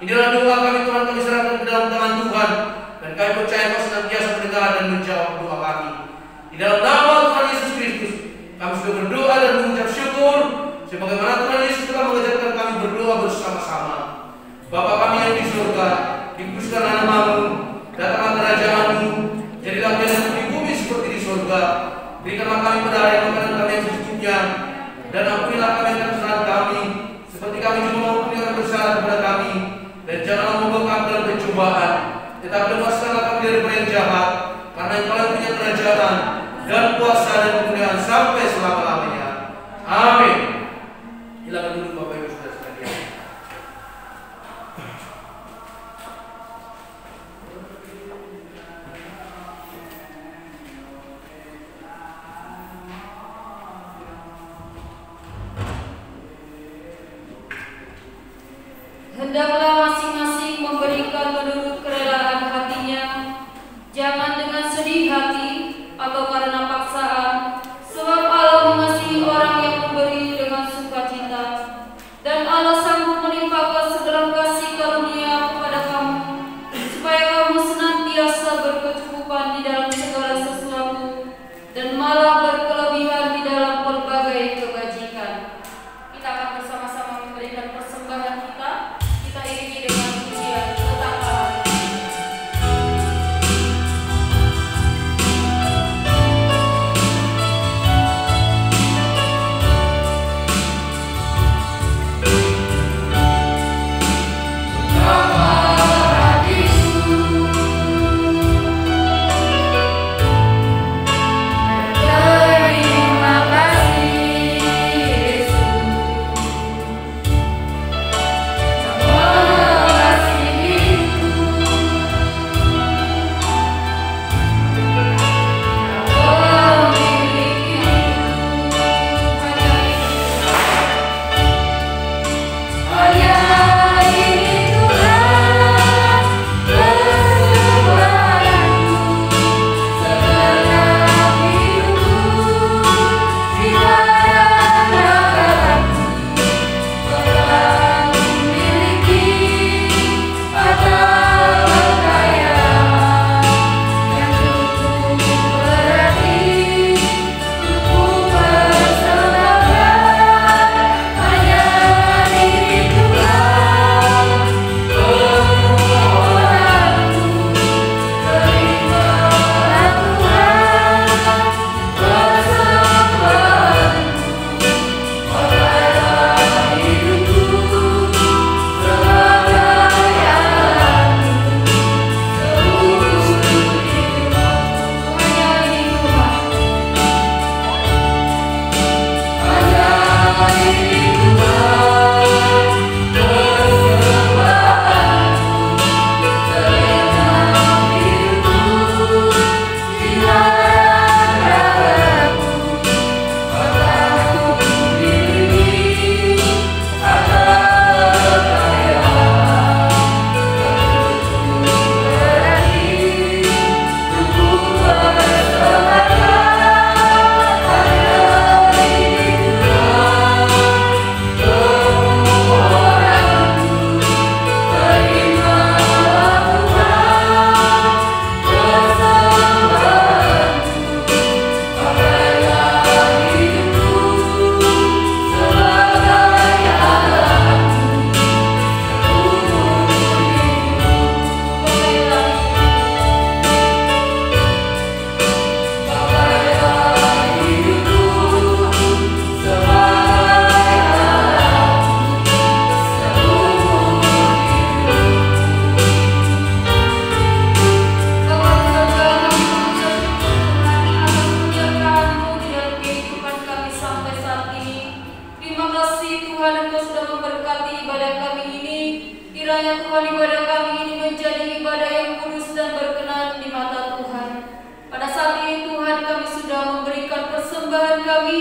Inilah doa kami Tuhan, kami serahkan ke dalam tangan Tuhan, dan kami percaya Engkau senantiasa mendengar dan menjawab doa kami. Di dalam nama Tuhan Yesus Kristus kami sudah berdoa dan mengucap syukur, sebagaimana Tuhan Yesus telah mengajarkan kami berdoa bersama-sama. Bapa kami yang di surga, dikuduskanlah nama-Mu, datanglah kerajaan-Mu, jadilah kehendakmu di bumi seperti di surga. Berikanlah kami pada hari makanan kami yang secukupnya, dan ampunilah kami akan kesalahan kami, seperti kami juga mengampuni orang bersalah kepada kami. Dan janganlah membawa kami dalam pencobaan, tetapi lepaskanlah kami dari yang jahat, karena Engkau yang punya kerajaan dan kuasa dan kemuliaan sampai selama-lamanya. Amin. Silakan duduk Bapak Ibu Saudara sekalian. ibadah kami ini menjadi ibadah yang kudus dan berkenan di mata Tuhan. Pada saat ini Tuhan, kami sudah memberikan persembahan kami.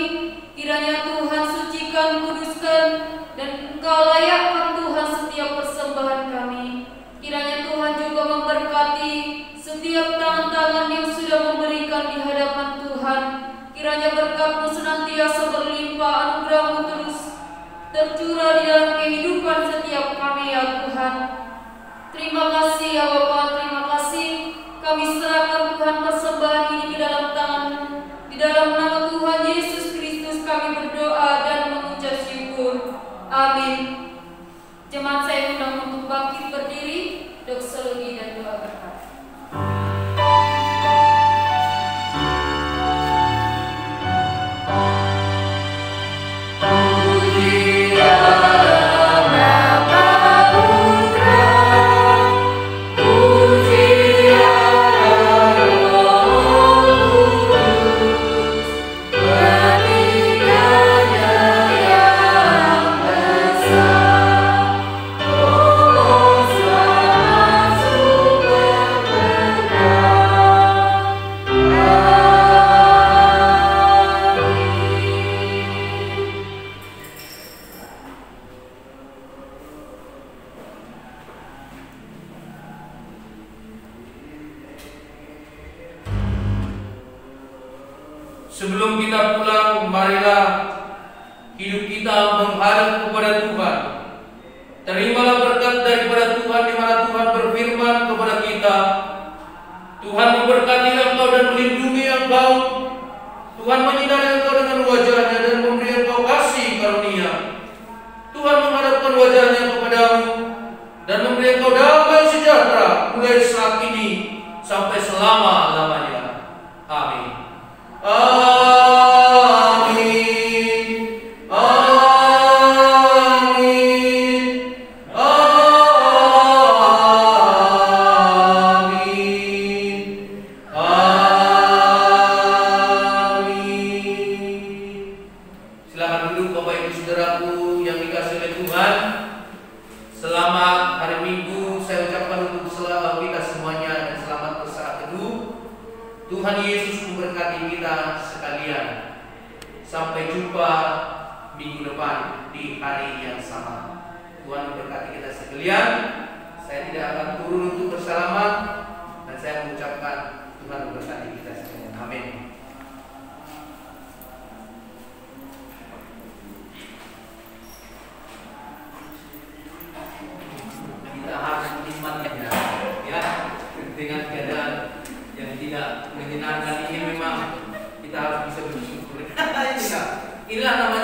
Kiranya Tuhan sucikan, kuduskan, dan Engkau layakkan Tuhan setiap persembahan kami. Kiranya Tuhan juga memberkati setiap tangan-tangan yang sudah memberikan di hadapan Tuhan. Kiranya berkat-Mu senantiasa berlimpah, anugerah-Mu terus tercurah di dalam kehidupan setiap kami, ya Tuhan. Terima kasih ya Bapa, terima kasih. Kami serahkan Tuhan persembahan ini ke dalam tangan-Mu. Di dalam nama Tuhan Yesus Kristus kami berdoa dan mengucap syukur. Amin. Jemaat saya undang untuk bangkit berdiri, doksologi dan doa berkat. Sebelum kita pulang, marilah hidup kita menghadap kepada Tuhan. Terimalah berkat daripada Tuhan, di mana Tuhan berfirman kepada kita, Tuhan memberkati engkau dan melindungi engkau. Tuhan menyinari engkau dengan wajahnya dan memberi engkau kasih karunia. Tuhan menghadapkan wajahnya kepadamu dan memberi engkau damai sejahtera mulai saat ini sampai selama-lamanya. Amin. Amin. Amin. Amin. Amin. Silakan duduk Bapak Ibu Saudaraku yang dikasihi oleh Tuhan. Selamat hari Minggu saya ucapkan untuk kita semuanya, dan selamat bersaat teduh. Tuhan Yesus memberkati kita sekalian. Sampai jumpa minggu depan di hari yang sama. Tuhan memberkati kita sekalian. Saya tidak akan turun untuk bersalaman, dan saya mengucapkan Tuhan memberkati kita sekalian. Amin. Kita harus menikmatinya, ya, dengan keadaan yang tidak menyenangkan ini. Memang kita harus bisa bersyukur. Inilah namanya